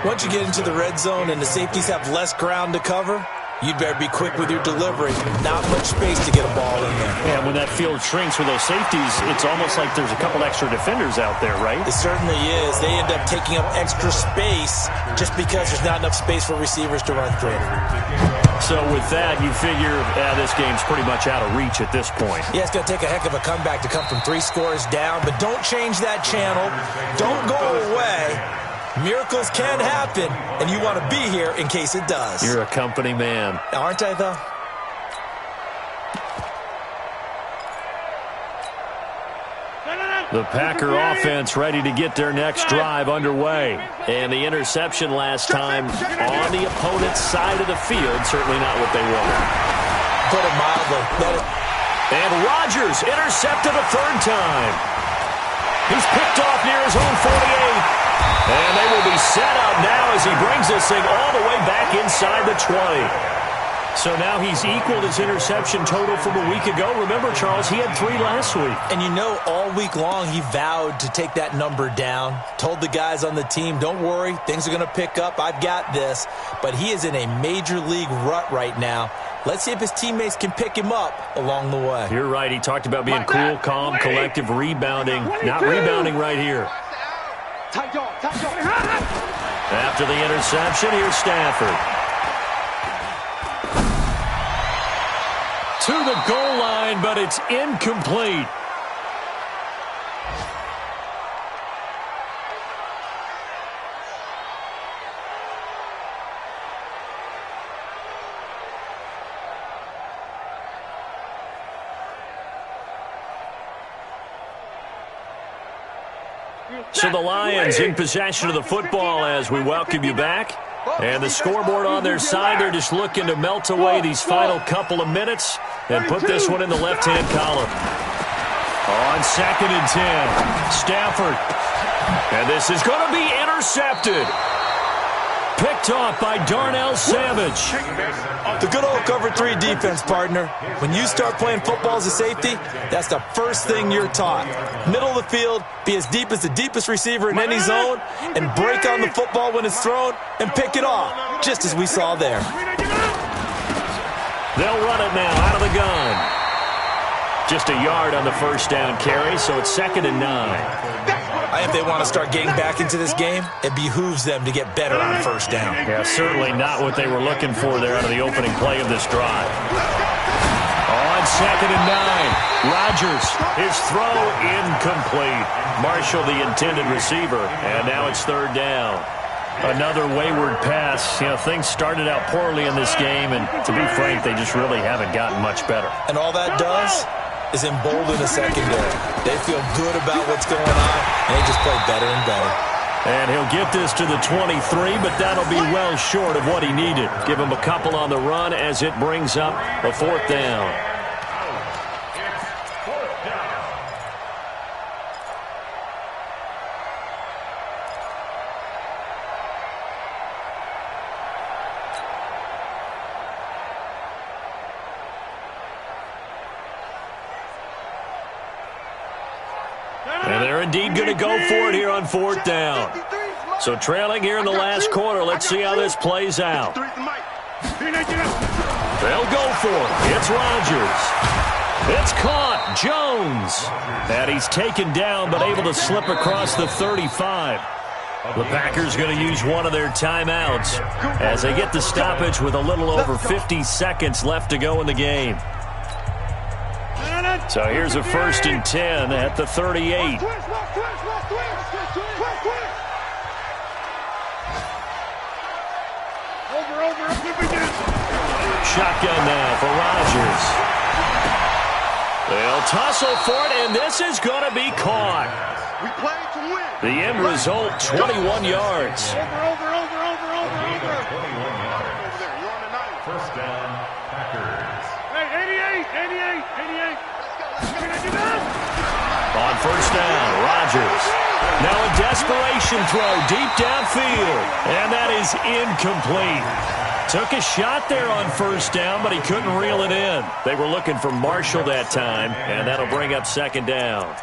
Once you get into the red zone and the safeties have less ground to cover, you'd better be quick with your delivery. Not much space to get a ball in there. Yeah, when that field shrinks with those safeties, it's almost like there's a couple extra defenders out there, right? It certainly is. They end up taking up extra space just because there's not enough space for receivers to run through. So with that, you figure this game's pretty much out of reach at this point. Yeah, it's going to take a heck of a comeback to come from 3 scores down, but don't change that channel. Don't go away. Miracles can happen, and you want to be here in case it does. You're a company man. Aren't I, though? The Packer offense ready to get their next drive underway. And the interception last time on the opponent's side of the field, certainly not what they wanted. Put it mildly. And Rodgers intercepted a third time. He's picked off near his own 48. And they will be set up now as he brings this thing all the way back inside the 20. So now he's equaled his interception total from a week ago. Remember, Charles, he had 3 last week. And you know, all week long he vowed to take that number down. Told the guys on the team, don't worry, things are going to pick up. I've got this. But he is in a major league rut right now. Let's see if his teammates can pick him up along the way. You're right. He talked about being cool, calm, collective, rebounding. Not rebounding right here. After the interception, here's Stafford. To the goal line, but it's incomplete. So the Lions in possession of the football as we welcome you back. And the scoreboard on their side, they're just looking to melt away these final couple of minutes and put this one in the left-hand column. On second and 10, Stafford. And this is going to be intercepted. Picked off by Darnell Savage. The good old cover 3 defense, partner. When you start playing football as a safety, that's the first thing you're taught. Middle of the field, be as deep as the deepest receiver in any zone, and break on the football when it's thrown and pick it off, just as we saw there. They'll run it now out of the gun. Just a yard on the first down carry, so it's 2nd and 9. If they want to start getting back into this game, it behooves them to get better on first down. Yeah, certainly not what they were looking for there out of the opening play of this drive. On 2nd and 9, Rodgers, his throw incomplete. Marshall, the intended receiver, and now it's 3rd down. Another wayward pass. You know, things started out poorly in this game, and to be frank, they just really haven't gotten much better. And all that does is embolden the secondary. They feel good about what's going on, and they just play better and better. And he'll get this to the 23, but that'll be well short of what he needed. Give him a couple on the run as it brings up a 4th down. And they're indeed going to go for it here on 4th down. So trailing here in the last quarter. Let's see how this plays out. They'll go for it. It's Rodgers. It's caught. Jones. And he's taken down but able to slip across the 35. The Packers going to use one of their timeouts as they get the stoppage with a little over 50 seconds left to go in the game. So here's a 1st and 10 at the 38. Shotgun now for Rodgers. They'll tussle for it, and this is going to be caught. We played to win. The end result, 21 yards. Over. 21 yards. Over there, you're on the 90. First down, Packers. Hey, 88. On 1st down, Rodgers. Now a desperation throw deep downfield, and that is incomplete. Took a shot there on 1st down, but he couldn't reel it in. They were looking for Marshall that time, and that'll bring up 2nd down.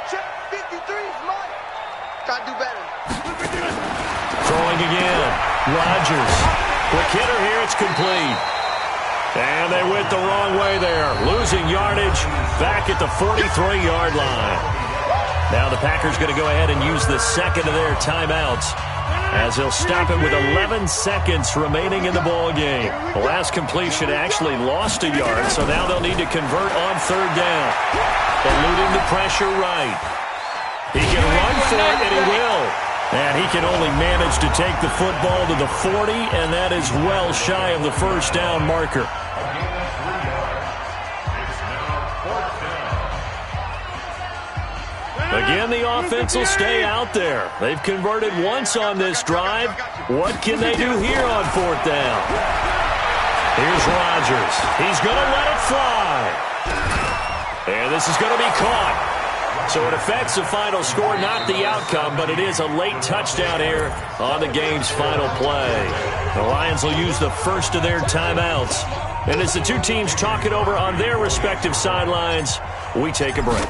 Check 53's mine. Gotta do better. Throwing again. Rodgers. Quick hitter here. It's complete. And they went the wrong way there. Losing yardage back at the 43-yard line. Now the Packers going to go ahead and use the second of their timeouts as they'll stop it with 11 seconds remaining in the ball game. The last completion actually lost a yard, so now they'll need to convert on 3rd down. Eluding the pressure right. He can run for it, and he will. And he can only manage to take the football to the 40, and that is well shy of the 1st down marker. Again, the offense will stay out there. They've converted once on this drive. What can they do here on 4th down? Here's Rodgers. He's going to let it fly. And this is going to be caught. So it affects the final score, not the outcome, but it is a late touchdown here on the game's final play. The Lions will use the first of their timeouts. And as the two teams talk it over on their respective sidelines, we take a break.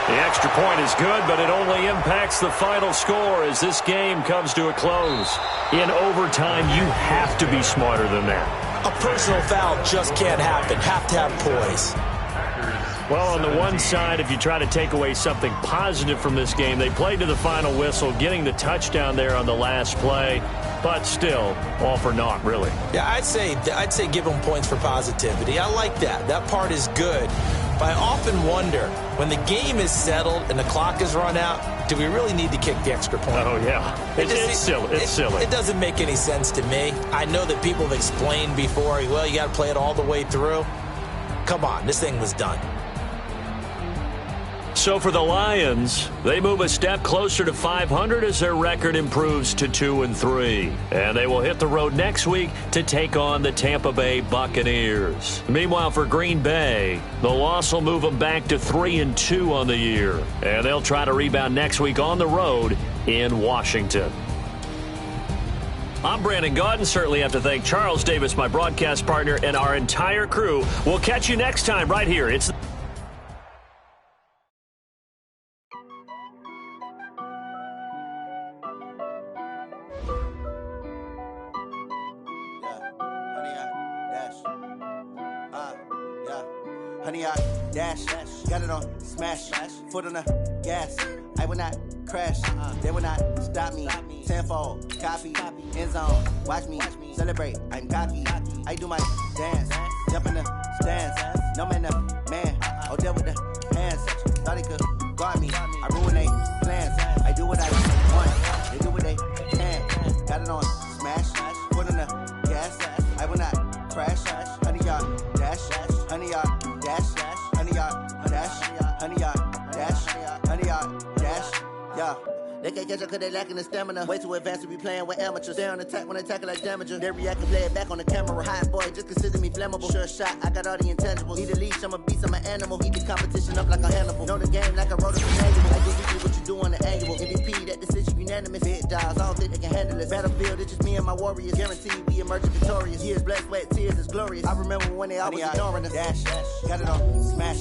The extra point is good, but it only impacts the final score as this game comes to a close. In overtime, you have to be smarter than that. A personal foul just can't happen. Have to have poise. Well, on the one side, if you try to take away something positive from this game, they played to the final whistle, getting the touchdown there on the last play, but still, all for naught, really. Yeah, I'd say give them points for positivity. I like that. That part is good. But I often wonder, when the game is settled and the clock is run out, do we really need to kick the extra point? Oh, yeah. It's silly. It's silly. It doesn't make any sense to me. I know that people have explained before, well, you got to play it all the way through. Come on, this thing was done. So for the Lions, they move a step closer to 500 as their record improves to 2-3. And they will hit the road next week to take on the Tampa Bay Buccaneers. Meanwhile, for Green Bay, the loss will move them back to 3-2 on the year. And they'll try to rebound next week on the road in Washington. I'm Brandon Gaudin. Certainly have to thank Charles Davis, my broadcast partner, and our entire crew. We'll catch you next time right here. It's Honey, I dash, got it on smash, foot on the gas. I will not crash, they will not stop me. Tenfold, copy, end zone, watch me celebrate. I'm cocky, I do my dance, jump in the stands. No man, man, oh, there with the hands. Thought he could guard me, I ruin they plans. I do what I want, they do what they can. Got it on smash, foot on the gas. I will not crash, honey, y'all dash, honey, y'all. Honey, y'all, dash, honey, y'all, dash, honey, y'all, dash, yeah. They can't catch up cause they lacking the stamina. Way too advanced to be playing with amateurs. Stay on attack when attack like damager. They react and play it back on the camera. Hot boy, just consider me flammable. Sure shot, I got all the intangibles. Need a leash, I'm a beast, I'm an animal. Eat the competition up like a Hannibal. Know the game like I wrote it from manual. I just see what you do on the annual. MVP, that decision unanimous. Big dials, I don't think they can handle it. Battlefield, it's just me and my warriors. Guaranteed we emerging victorious. Years, blood, sweat, tears, it's glorious. I remember when they always ignoring us. Dash, got it on smash,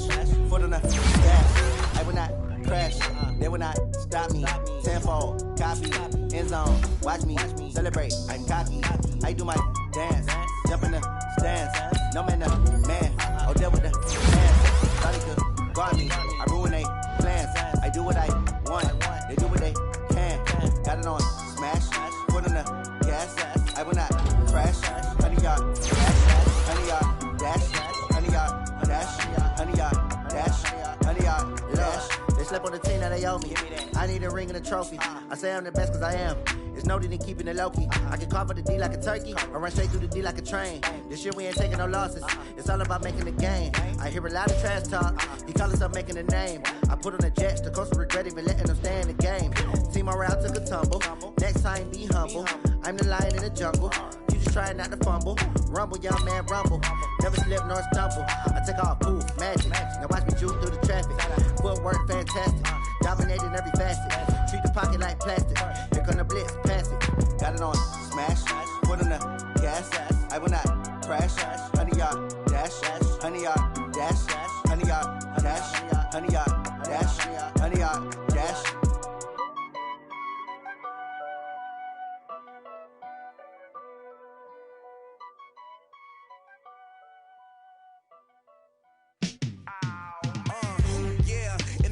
foot on the gas. I will not crash, they will not stop me. Tenfold, copy, end zone, watch me celebrate. I'm cocky, I do my dance, jump in the stands. No man, man, oh, there with the hands. Thought he could guard me, I ruin they plans. I do what I one. They do what they can. Got it on smash. Foot on the gas. I will not crash. 100 yard dash. 100 yard dash. 100 yard dash. 100 yard dash. 100 yard dash. They slept on the team that they owe me. I need a ring and a trophy. I say I'm the best cause I am. It's no need in keeping it low-key. I can carve up the D like a turkey or run straight through the D like a train. This year we ain't taking no losses. It's all about making the game. I hear a lot of trash talk. He call himself making a name. I put on the Jets. The coach will regret even letting them stay in the game. Team morale took a tumble. Next time be humble. I'm the lion in the jungle. You just trying not to fumble. Rumble, young man, rumble. Never slip nor stumble. I take off, poof, magic. Now watch me juke through the traffic. Footwork fantastic. Dominating every facet. Treat the pocket like plastic. Here come the blitz, pass it. Got it on smash. Foot on the gas. I will not crash. 100 yard dash. 100 yard dash. 100 yard dash. 100 yard dash. 100 yard dash.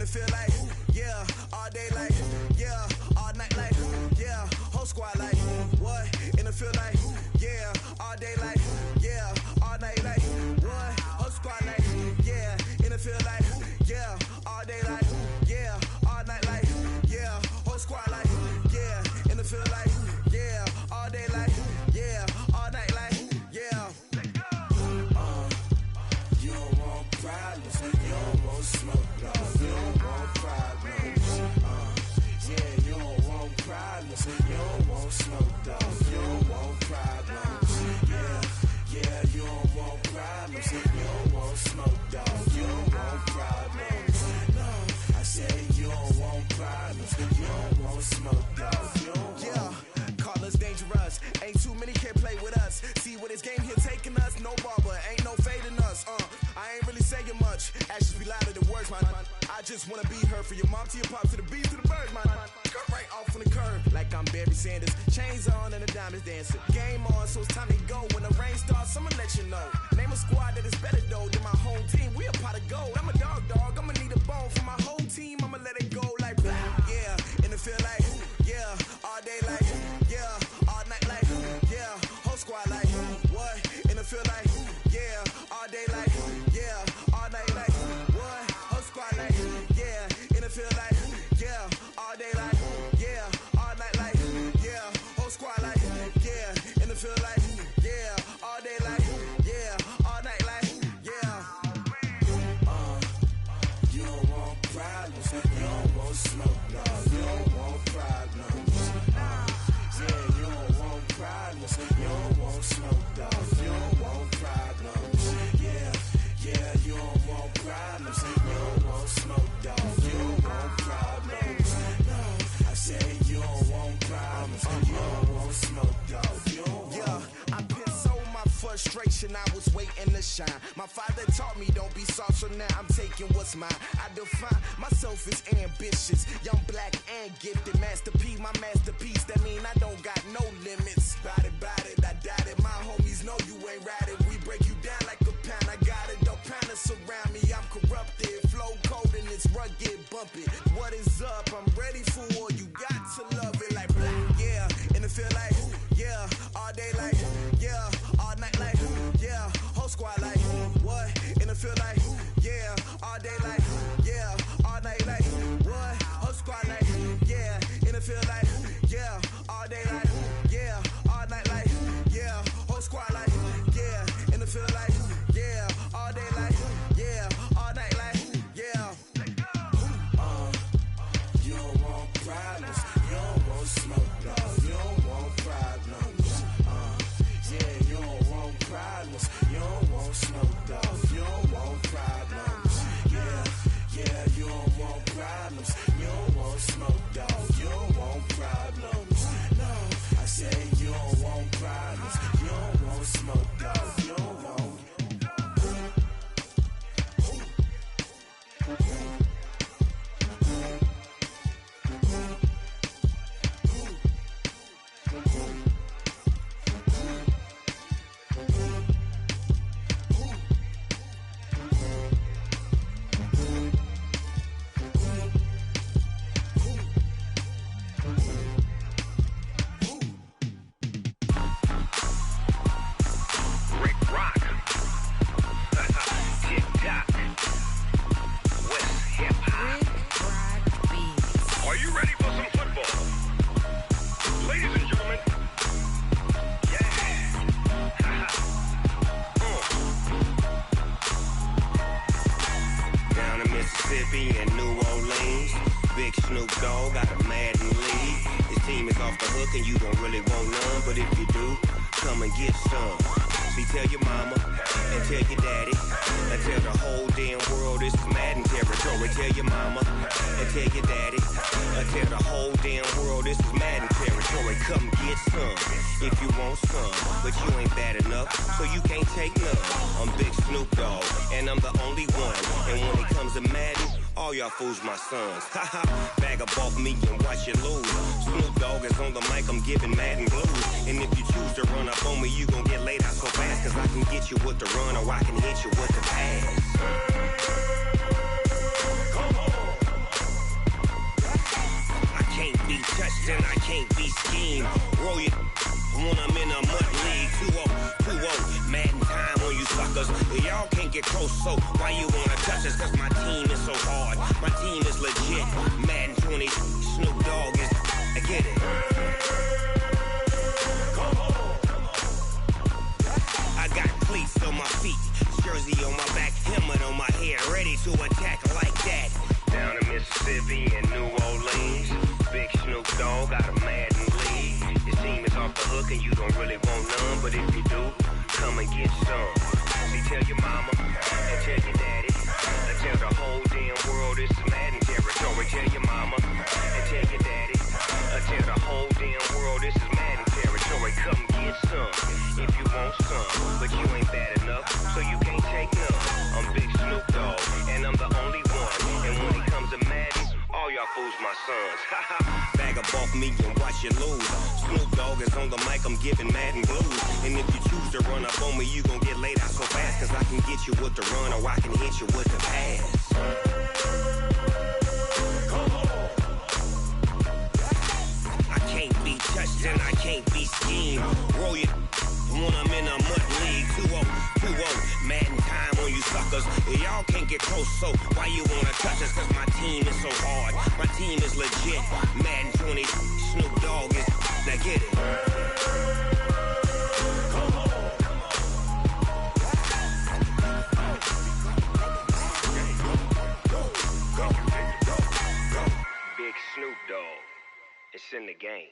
Feel like, yeah, all day like, yeah, all night like, yeah, whole squad like, what, in the field like, yeah, all day like, yeah, all night like, what, whole squad like, yeah, in the field like, yeah, all day like, yeah, all night like, yeah, whole squad like, yeah, in the field like, yeah, all day like, yeah, all night like, yeah. You don't want problems, you don't want smoke, dog. You don't want problems, yeah, you don't want problems, you don't want smoke, dog. You don't want problems, yeah, you don't want problems, you don't want smoke, dog. You don't want problems, no, I said you don't want problems, you don't want smoke, dog. You don't want. Call us dangerous, ain't too many can play with us. See what this game here taking us, no barber, ain't no fading us, I ain't really saying much, actions be louder than words, man. I just wanna be heard from your mom to your pop to the beat to the birds, man. Cut right off on the curb, like I'm Barry Sanders. Chains on and the diamonds dancing. Game on, so it's time to go. When the rain starts, I'ma let you know. Name a squad that is better though than my home team. We a pot of gold. I'm a dog. I'ma need a bone for my whole team. I'ma let it go like blah. Yeah, in the field like, yeah, all day like, yeah, all night like, yeah, whole squad like, what? In the field like, yeah, all day like, yeah, all night like, what? Whole squad like, yeah, in the field like, yeah, all day like, yeah, all night like, yeah, whole squad like, yeah, in the field like, yeah, all day like, yeah, all night like, yeah. You don't want problems, you don't want smoke, no, you don't want problems, yeah, you don't want problems, you don't want smoke, dog. You don't want problems, yeah, you don't want problems, you don't want smoke, dog. You don't want problems, no, I say you don't want problems, you don't want smoke, dog. You don't want. Yeah, I been so my frustration, I was waiting to shine. My father taught me don't be soft, so now I'm taking what's mine. I define myself as ambitious, young, black, and gifted. Master P, my masterpiece, that mean I don't got no limits. Bout it, I doubt it. My homies know you ain't ratted. We break you down like a pound. I got it, don't pound to surround me. I'm corrupted, flow cold and it's rugged, bumpy. What is up? I'm ready for war. You got to love it like black. Yeah, in the field like, yeah, all day like, yeah, all night like, yeah, whole squad like, what? In the field like, yeah, all day like, yeah, all night like, what? Whole squad like, yeah, in the field like, yeah, all day like, yeah, all night like, yeah, whole squad like, yeah, in the field like, yeah, all day like, yeah, all night like, yeah. You don't want problems, you don't want smoke, dog. You don't want problems, yeah, you don't want problems, you don't want smoke, dog. You don't want problems, yeah, you don't want problems, you don't want smoke, dog. You don't want problems, no, off the hook and you don't really want none. But if you do, come and get some. See, tell your mama and tell your daddy and tell the whole damn world this is Madden territory. Tell your mama and tell your daddy and tell the whole damn world this is Madden territory. Come get some if you want some, but you ain't bad enough, so you can't take none. I'm Big Snoop Dogg, and I'm the only one. And when it comes to Madden, all y'all fools my sons. Haha, bag up off me and watch you lose. Snoop Dogg is on the mic, I'm giving Madden blues. And if you choose to run up on me, you gon' get laid out so fast. Cause I can get you with the run or I can hit you with the pass. Come on. I can't be touched and I can't be schemed. Roll you when I'm in a mud league. 2-0, Madden time on you suckers. Y'all can't get close, so why you wanna touch us? Cause my team is so hard, my team is legit. Madden 20, Snoop Dogg is, I get it. Come on. I got cleats on my feet, jersey on my back, helmet on my head, ready to attack like that. Down in Mississippi and New Orleans, Big Snoop Dogg got a Madden league. Your team is off the hook and you don't really want none, but if you do, come and get some. See, tell your mama and tell your daddy and tell the whole damn world this is Madden territory. Tell your mama and tell your daddy and tell the whole damn world this is Madden territory. Come get some if you want some, but you ain't bad enough, so you can't take none. I'm Big Snoop Dogg, and I'm the only one. And when it comes to Madden, all y'all fools my sons. Haha, bag up off me and watch you lose. Snoop Dogg is on the mic, I'm giving Madden blues. And if you choose to run up on me, you gon' get laid out so fast. Cause I can get you with the run or I can hit you with the pass. Come on. I can't be touched and I can't be schemed. Roll you when I'm in a mud league. 2-0, Madden time on you suckers. Y'all can't get close, so why you wanna touch us? Cause my team is so hard, my team is legit. Madden 20, Snoop Dogg is, now get it. Come on. Big Snoop Dogg, it's in the game.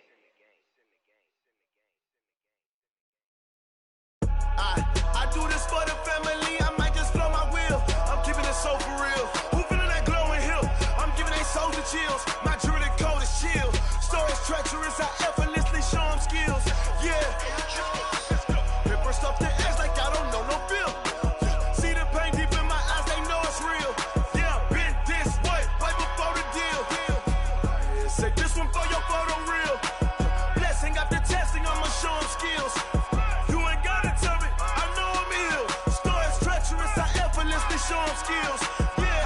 I do this for the family, I might just blow my wheel. I'm keeping it so for real. Who feeling that glowing hill? I'm giving they soldier chills. My jewelry code is chill. Stories treacherous, I effortlessly show them skills. Yeah. Paper stuff the edge like I don't know no bill. See the pain deep in my eyes, they know it's real. Yeah, been this way, way before the deal. Say this one for your photo reel. Blessing after testing, I'ma show them skills. Show them skills. Yeah,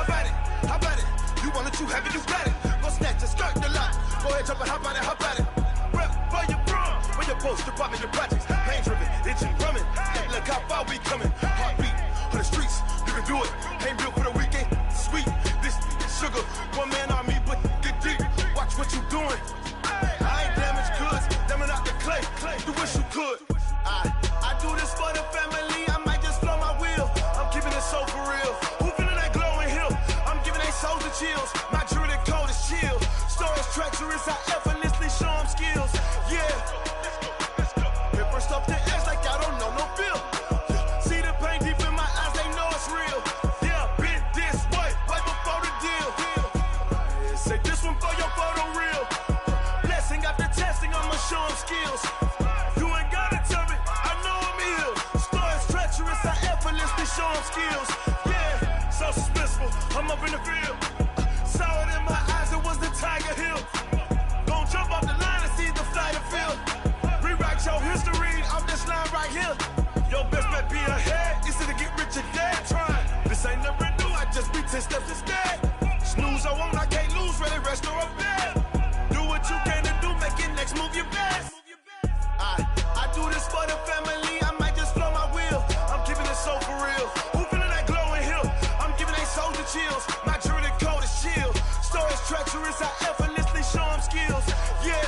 how about it? You want it, you have it, you got it. Go snatch it, skirt the lot. Go ahead, jump it, hop on it, hop at it. Rep for your prom, where your post, department, your projects. Pain driven, itching, drumming. Hey, look how far we coming. Heartbeat on the streets, you can do it. Ain't built for the weekend. Sweet, this sugar, one man army, but get deep. Watch what you doing. I ain't damaged goods, damn out the clay. You wish you could. I do this for the family. I might just blow my wheel. I'm keeping it so for real. Who feeling that glowing hill? I'm giving they soldier chills. My jewelry code is chill. Stories treacherous, I effortlessly show them skills. Yeah. Paper stuff the edge like I don't know no bill. See the pain deep in my eyes, they know it's real. Yeah, been this way, way before the deal. Say this one for your photo reel. Blessing after testing, I'ma show them skills. You ain't gotta tell me, I know I'm ill. Stories treacherous, I effortlessly show them skills. Yeah, so suspenseful, I'm up in the field. Saw it in my eyes, it was the Tiger Hill. Gon' jump off the line and see the flight of field. Rewrite your history off this line right here. Your best bet be ahead, easy to get rich or dead trying. This ain't never new, I just be 10 steps instead. Snooze I won't, I can't lose, ready, rest or a bed. Do what you can to do, make it next move your best. I do this for the family, I might just blow my wheel. I'm keeping it so for real. Who feeling that glowing hill? I'm giving they soldier chills. My jewelry code is chill. Stories treacherous, I effortlessly show them skills. Yeah.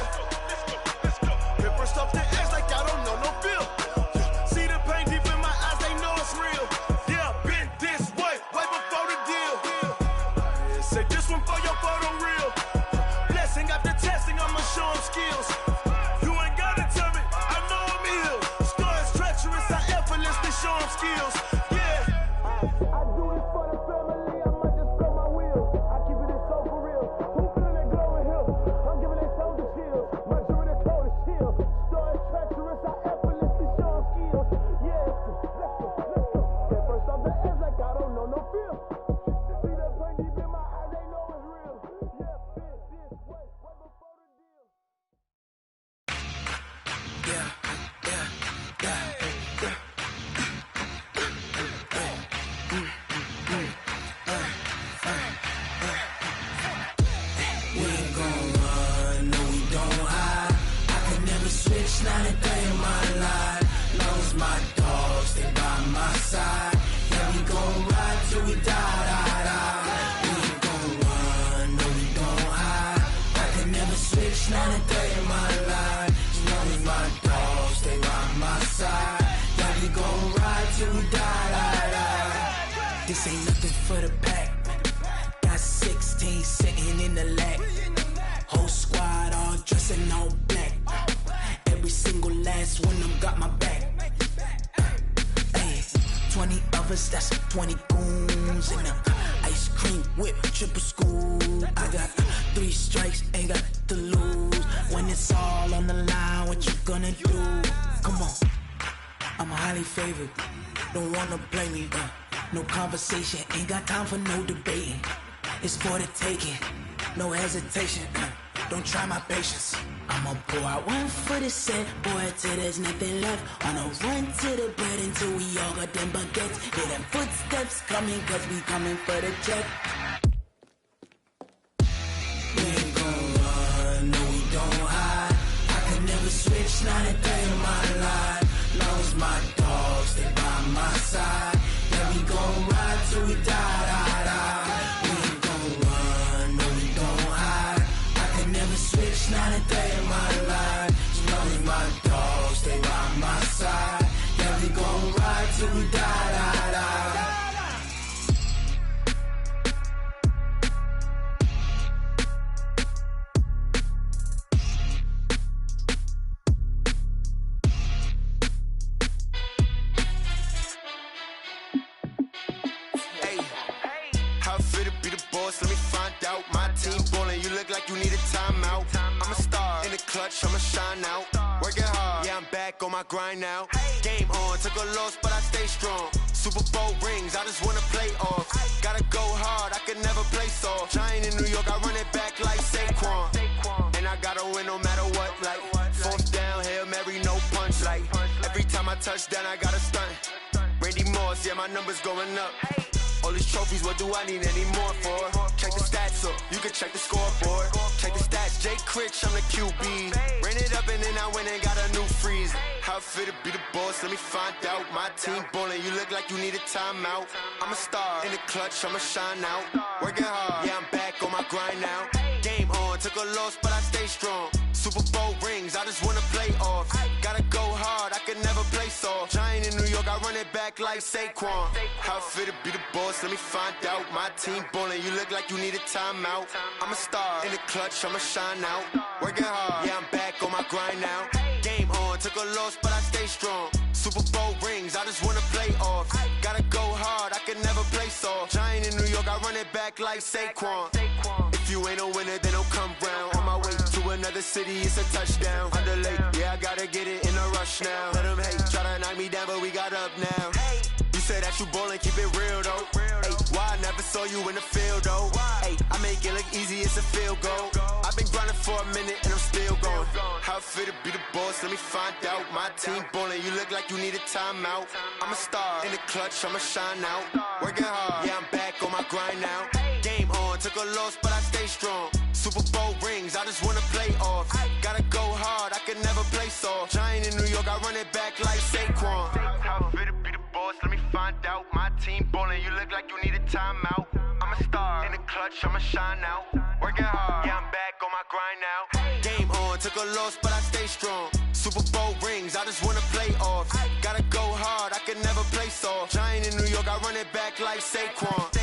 Paper stuff the edge like I don't know no bill. See the pain deep in my eyes, they know it's real. Yeah, been this way, way before the deal. Say this one for your photo reel. This ain't nothing for the pack. Got 16 sitting in the lap. Whole squad all dressed in all black. Every single last one of them got my back. 20 of us, that's 20 goons in the ice cream whip, triple school. I got 3 strikes, ain't got to lose. When it's all on the line, what you gonna do? Come on, I'm highly favored. Don't wanna blame me, no conversation, ain't got time for no debating. It's for the taking, no hesitation. Don't try my patience. I'ma pour out one for the set, boy, till there's nothing left. On a run to the bread until we all got them baguettes. Hear them footsteps coming, cause we coming for the check. We ain't gon' run, no we don't hide. I can never switch, not a day in my life. Long as my dogs, they by my side. Yeah, we gon' ride till we die, die, die. We ain't gon' run, no we don't hide. I can never switch, not a day in my life. As long as my dogs, they by my side. Yeah, we gon' ride till we die, die, die. Let me find out. My team ballin', you look like you need a timeout. I'm a star in the clutch, I'ma shine out. Working hard, yeah, I'm back on my grind now. Game on, took a loss, but I stay strong. Super Bowl rings, I just wanna play off. Gotta go hard, I can never play soft. Giant in New York, I run it back like Saquon. And I gotta win no matter what, like 4th down, Hail Mary, no punch. Like every time I touch down, I gotta stunt. Randy Moss, yeah, my numbers going up. All these trophies, what do I need any more for? Check the stats up, you can check the scoreboard. Check the stats, Jay Critch, I'm the QB. Ran it up and then I went and got a new freeze. How it feel to be the boss, let me find out. My team ballin', you look like you need a timeout. I'm a star in the clutch, I'ma shine out. Working hard, yeah, I'm back on my grind now. Game on, took a loss, but I stay strong. Super Bowl rings, I just wanna play off. Gotta go hard, I can never play soft. Giant in New York, I run it back like Saquon. How it feel to be the boss, let me find out. My team ballin', you look like you need a timeout. I'm a star in the clutch, I'ma shine out. Working hard, yeah, I'm back on my grind now. Game on, took a loss, but I stay strong. Super Bowl rings, I just wanna play off. Gotta go hard, I can never play soft. Giant in New York, I run it back like Saquon. If you ain't a winner, then don't come round. On my way to another city, it's a touchdown. Underlay, yeah, I gotta get it in a rush now. Let them hate, try to knock me down, but we got up now. You said that you ballin', keep it real though. Hey, why I never saw you in the field though? Hey, I make it look easy, it's a field goal. I've been grinding for a minute and I'm still going. How it feel to be the boss, let me find out. My team ballin', you look like you need a timeout. I'm a star in the clutch, I'ma shine out. Working hard, yeah, I'm back on my grind now. Game on, took a loss, but I stay strong. Super Bowl rings, I just wanna play off. Gotta go hard, I can never play soft. Giant in New York, I run it back like Saquon. How it feel to be the boss, let me find out. My team ballin', you look like you need a timeout. I'm a star in the clutch, I'ma shine out. Working hard, yeah, I'm back on my grind now. Game on, took a loss, but I stay strong. Super Bowl rings, I just wanna play off. Gotta go hard, I can never play soft. Giant in New York, I run it back like Saquon.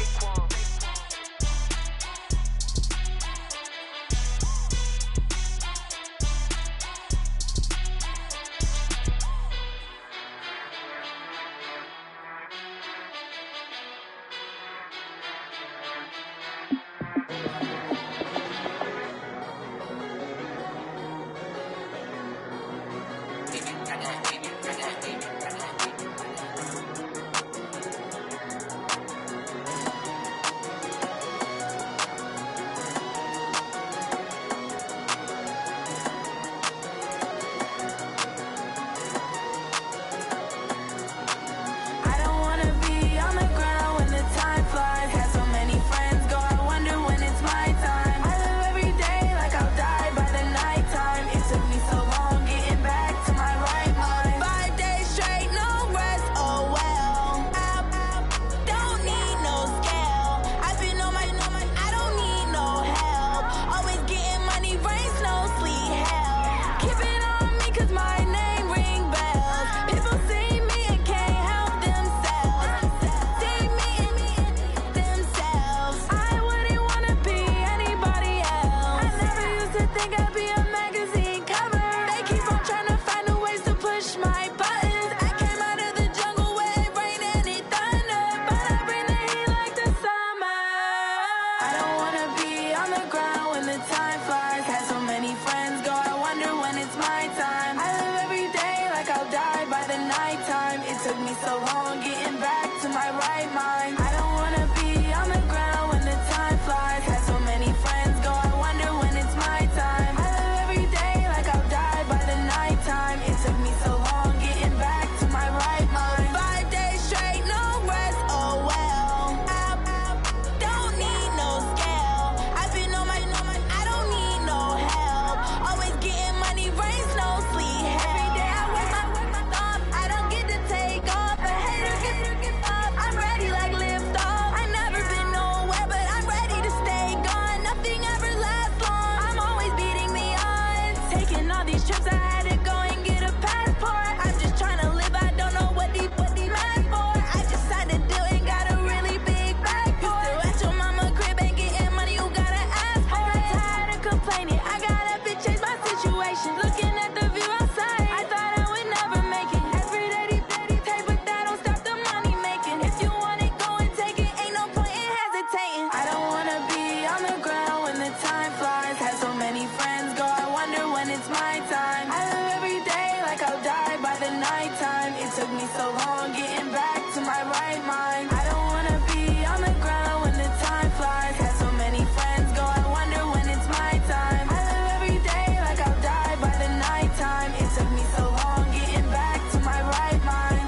all these trips, I had to go and get a passport. I'm just trying to live, I don't know what these mad for. I just signed a deal and got a really big bag for it. You still at your mama crib and getting money, you gotta ask for it. I got tired of complaining, I got up and changed my situation. Looking at the view outside, I thought I would never make it. Every day they take, but that don't stop the money making. If you want it, go and take it, ain't no point in hesitating. I don't wanna be on the ground when the time flies. Had so many friends go, I wonder when it's my time. I live every day like I'll die by the nighttime. It took me so long getting back to my right mind. I don't wanna be on the ground when the time flies. Had so many friends go, I wonder when it's my time. I live every day like I'll die by the nighttime. It took me so long getting back to my right mind.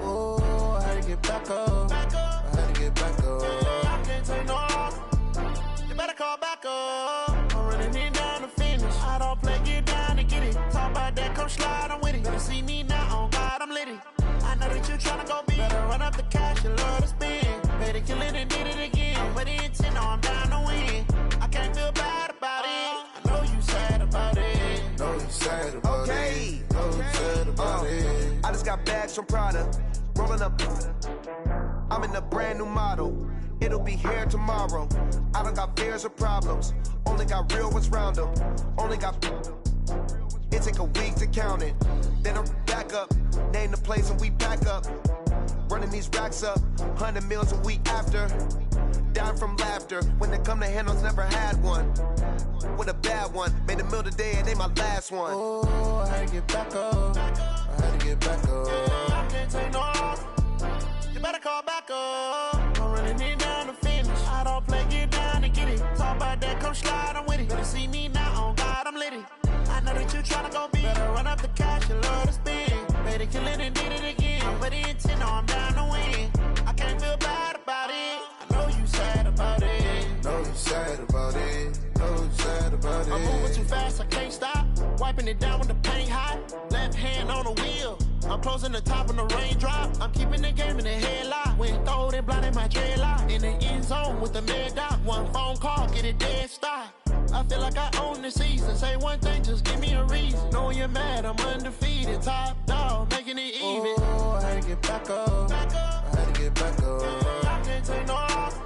Oh, I had to get back up. I had to get back up. I can't take no loss. You better call back up. I'm running it down to finish. I don't play, get down and get it. Talk about that, come slide, I'm with it. Better see me now, on God, I'm litty. I know that you tryna go big. Better run up the cash, you love to spend. Better kill it and did it again. But the intent, no, I'm down to win. I can't feel bad about it. I know you sad about it. Know you sad about it. Know you sad about it. I just got bags from Prada. Rolling up. I'm in a brand new model. It'll be here tomorrow. I don't got fears or problems. Only got real ones round them. Only got. It take a week to count it. Then I'm back up. Name the place and we pack up. Running these racks up. 100 meals a week after. Dying from laughter. When it come to handles, never had one. With a bad one. Made a meal today and they my last one. Oh, I had to get back up. I had to get back up. I can't take no loss. You better call back up. I'm running it down to finish. I don't play, get down and get it. Talk about that, come slide, I'm with it. Better see me now, on God, I'm litty. I know that you tryna go big. Better run up the cash, you love to spend. Better kill it and did it again. But the intent, no, I'm down to win. I can't feel bad about it. I know you sad about it. Know you sad about it. Know you sad about it. I'm moving too fast, I can't stop. Wiping it down with the paint hot. Left hand on the wheel. I'm closing the top on the raindrop. I'm keeping the game in the headlock. When throwed and blinded my dreadlock. In the end zone with the mad dot. One phone call, get it dead stop. I feel like I own the season. Say one thing, just give me a reason. Knowing you're mad, I'm undefeated. Top dog, making it even. Oh, I had to get back up. I had to get back up. I can't take no loss.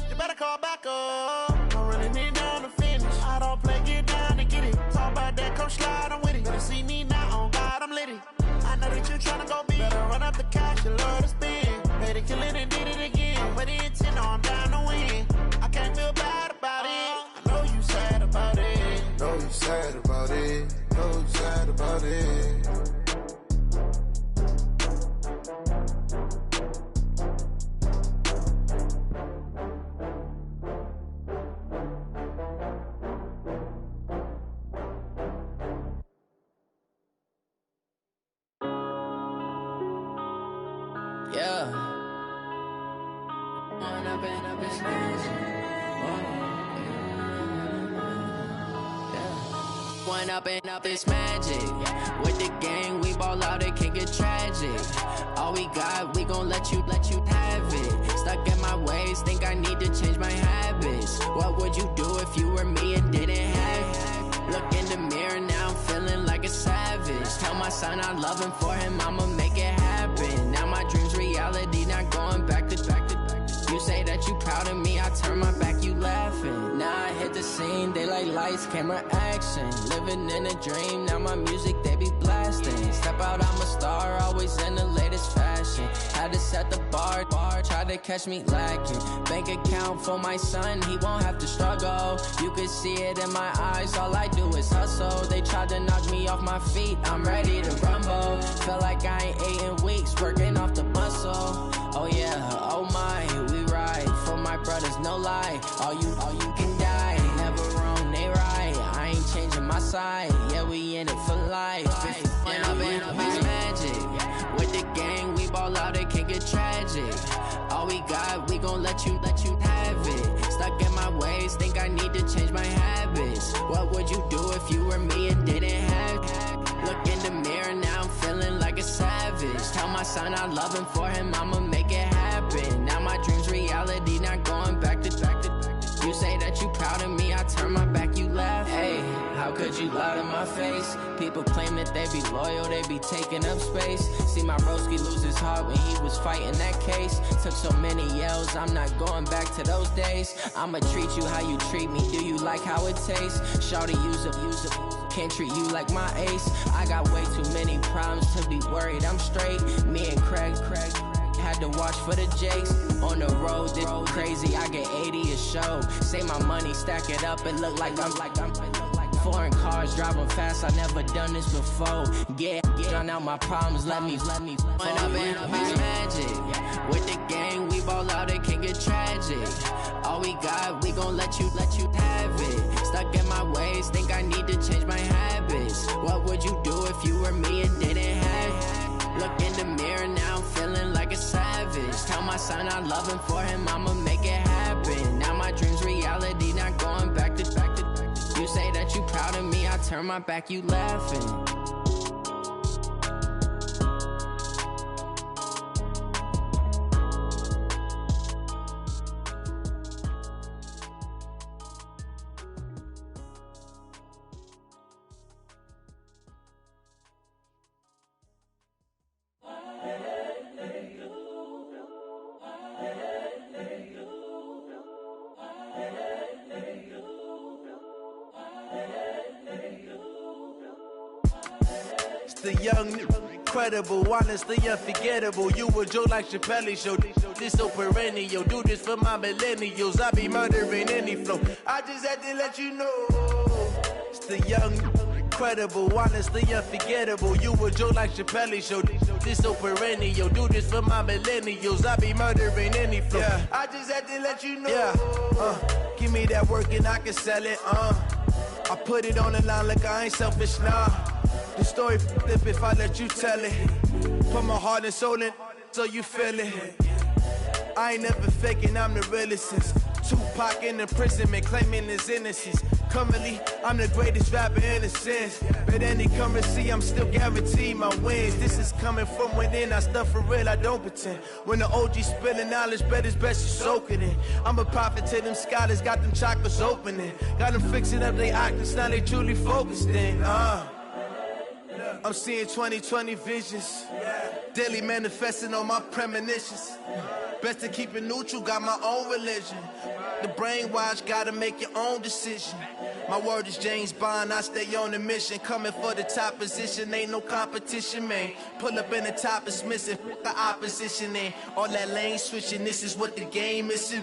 You better call back up. I'm running it down to finish. I don't play, get down and get it. Talk about that, come slide, I'm with it. Better see me now, on God, I'm litty. I know that you tryna go big. Better run up the cash, you love to spend. Better kill it and did it again. But the intent, no, I'm down to win. I can't feel bad about it. I know you sad about it. Know you sad about it. Know you sad about it. Yeah. One up and up, it's magic. With the gang, we ball out, it can get tragic. All we got, we gon' let you have it. Stuck in my ways, think I need to change my habits. What would you do if you were me and didn't have it? Look in the mirror, now I'm feeling like a savage. Tell my son I love him, for him I'ma make it happen. Now my dream's reality, not going back to back. You say that you proud of me, I turn my back, you laughing. Now I hit the scene, they like lights, camera, action. Living in a dream, now my music, they be blasting. Step out, I'm a star, always in the latest fashion. Had to set the bar, try to catch me lacking. Bank account for my son, he won't have to struggle. You can see it in my eyes, all I do is hustle. They tried to knock me off my feet, I'm ready to rumble. Feel like I ain't ate in weeks, working off the muscle. Oh yeah, oh my, we ride for my brothers, no lie. All you can die, never wrong, they right. I ain't changing my side, yeah, we in it for life. If up, it's magic. With the gang, we ball out, it can get tragic. got, we gon' let you have it. Stuck in my ways, think I need to change my habits. What would you do if you were me and didn't have? Look in the mirror, now I'm feeling like a savage. Tell my son I love him, for him I'ma make it happen. Now my dream's reality, not going back to. You say that you proud of me, I turn my back, you laugh. Hey, how could you lie to my face? People claim that they be loyal, they be taking up space. See my broski lose his heart when he was fighting that case. Took so many yells, I'm not going back to those days. I'ma treat you how you treat me, do you like how it tastes? Shawty, use it, can't treat you like my ace. I got way too many problems to be worried, I'm straight. Me and Craig had to watch for the Jakes. On the road, this crazy, I get 80 a show. Say my money, stack it up, it look like I'm foreign cars, driving fast, I never done this before. Yeah, drown out my problems, let me When up in a beach magic. With the gang, we ball out, it can get tragic. All we got, we gon' let you have it. Stuck in my ways, think I need to change my habits. What would you do if you were me and didn't have? Look in the mirror, now I'm feeling like a savage. Tell my son I love him, for him I'ma make it happen. Now my dream's reality, not going back to. You say that you proud of me, I turn my back, you laughing. The young, incredible, honestly unforgettable. You a Joe like Chappelle show. This so perennial. Do this for my millennials. I be murdering any flow. I just had to let you know. It's the young, incredible, honestly unforgettable. You a Joe like Chappelle show. This so perennial. Do this for my millennials. I be murdering any flow. Yeah. I just had to let you know. Yeah. Give me that work and I can sell it. I put it on the line like I ain't selfish, nah. The story flip if I let you tell it. Put my heart and soul in so you feel it. I ain't never faking, I'm the realest since Tupac in imprisonment, claiming his innocence. Currently, I'm the greatest rapper in a sense. But any currency, I'm still guaranteed my wins. This is coming from within, I stuff for real, I don't pretend. When the OG spilling knowledge, bet it's best you soak it in. I'm a prophet to them scholars, got them chakras opening. Got them fixing up their octaves, now they truly focused in. I'm seeing 2020 visions. Daily manifesting on my premonitions. Best to keep it neutral, got my own religion. The brainwash, gotta make your own decision. My word is James Bond, I stay on the mission. Coming for the top position, ain't no competition, man. Pull up in the top is missing, the opposition in. All that lane switching, this is what the game is.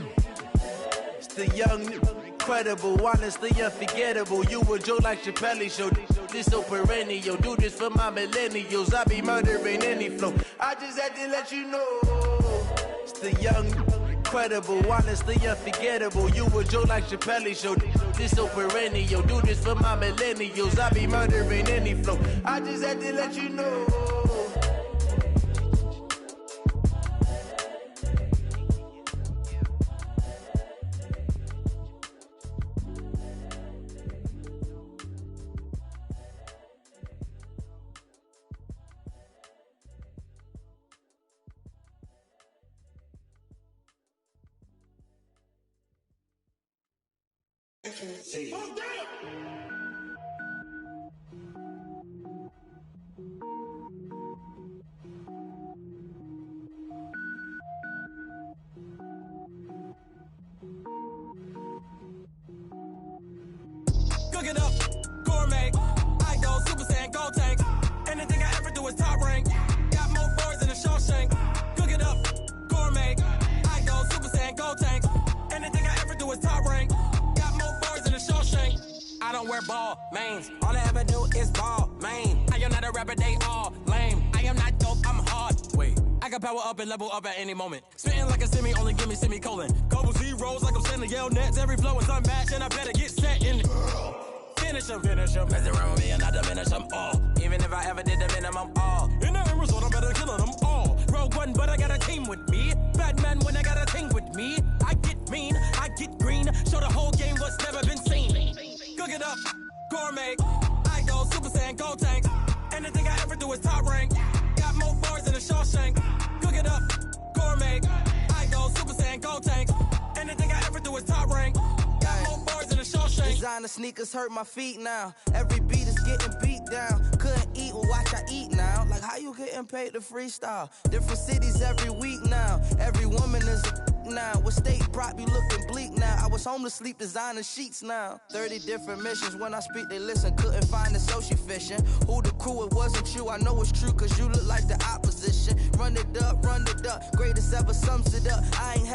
It's the young, incredible, honestly unforgettable. You a Joe like Chappelle show. This so perennial. Do this for my millennials. I be murdering any flow. I just had to let you know. It's the young, incredible, honestly unforgettable. You a Joe like Chappelle show. This so perennial. Do this for my millennials. I be murdering any flow. I just had to let you know. Cook it up, gourmet. I go Super Saiyan, gold tank. Anything I ever do is top rank. Got more boys than a Shawshank. Cook it up, gourmet. I go Super Saiyan, gold tank. Anything I ever do is top rank. Got more boys than a Shawshank. I don't wear ball mains. All I ever do is ball main. I am not a rapper, they all lame. I am not dope, I'm hard. Wait, I can power up and level up at any moment. Spitting like a semi, only give me semicolon. Couple zeros like I'm sending yell nets. Every flow is unmatched and I better get set in. Finish them. Mess around with me and I diminish them all. Even if I ever did the minimum all. In the end result, I'm better killing them all. Rogue One, but I got a team with me. Batman when I got a team gourmet. I go Super Saiyan, go tank. Anything I ever do is top rank. Got more bars than a Shawshank. Cook it up, gourmet. I go Super Saiyan, go tank. Anything I ever do is top rank. Got more bars than a Shawshank. Designer sneakers hurt my feet now. Every beat is getting beat down. Couldn't eat, well watch I eat now. Like how you getting paid to freestyle? Different cities every week now. Every woman is a now. With state prop, you looking bleak now. I was home to sleep, designer sheets now. 30 different missions. When I speak, they listen. Couldn't find it, so she fishing. Who the crew? It wasn't you. I know it's true, cause you look like the opposition. Run it up, run it up. Greatest ever sums it up. I ain't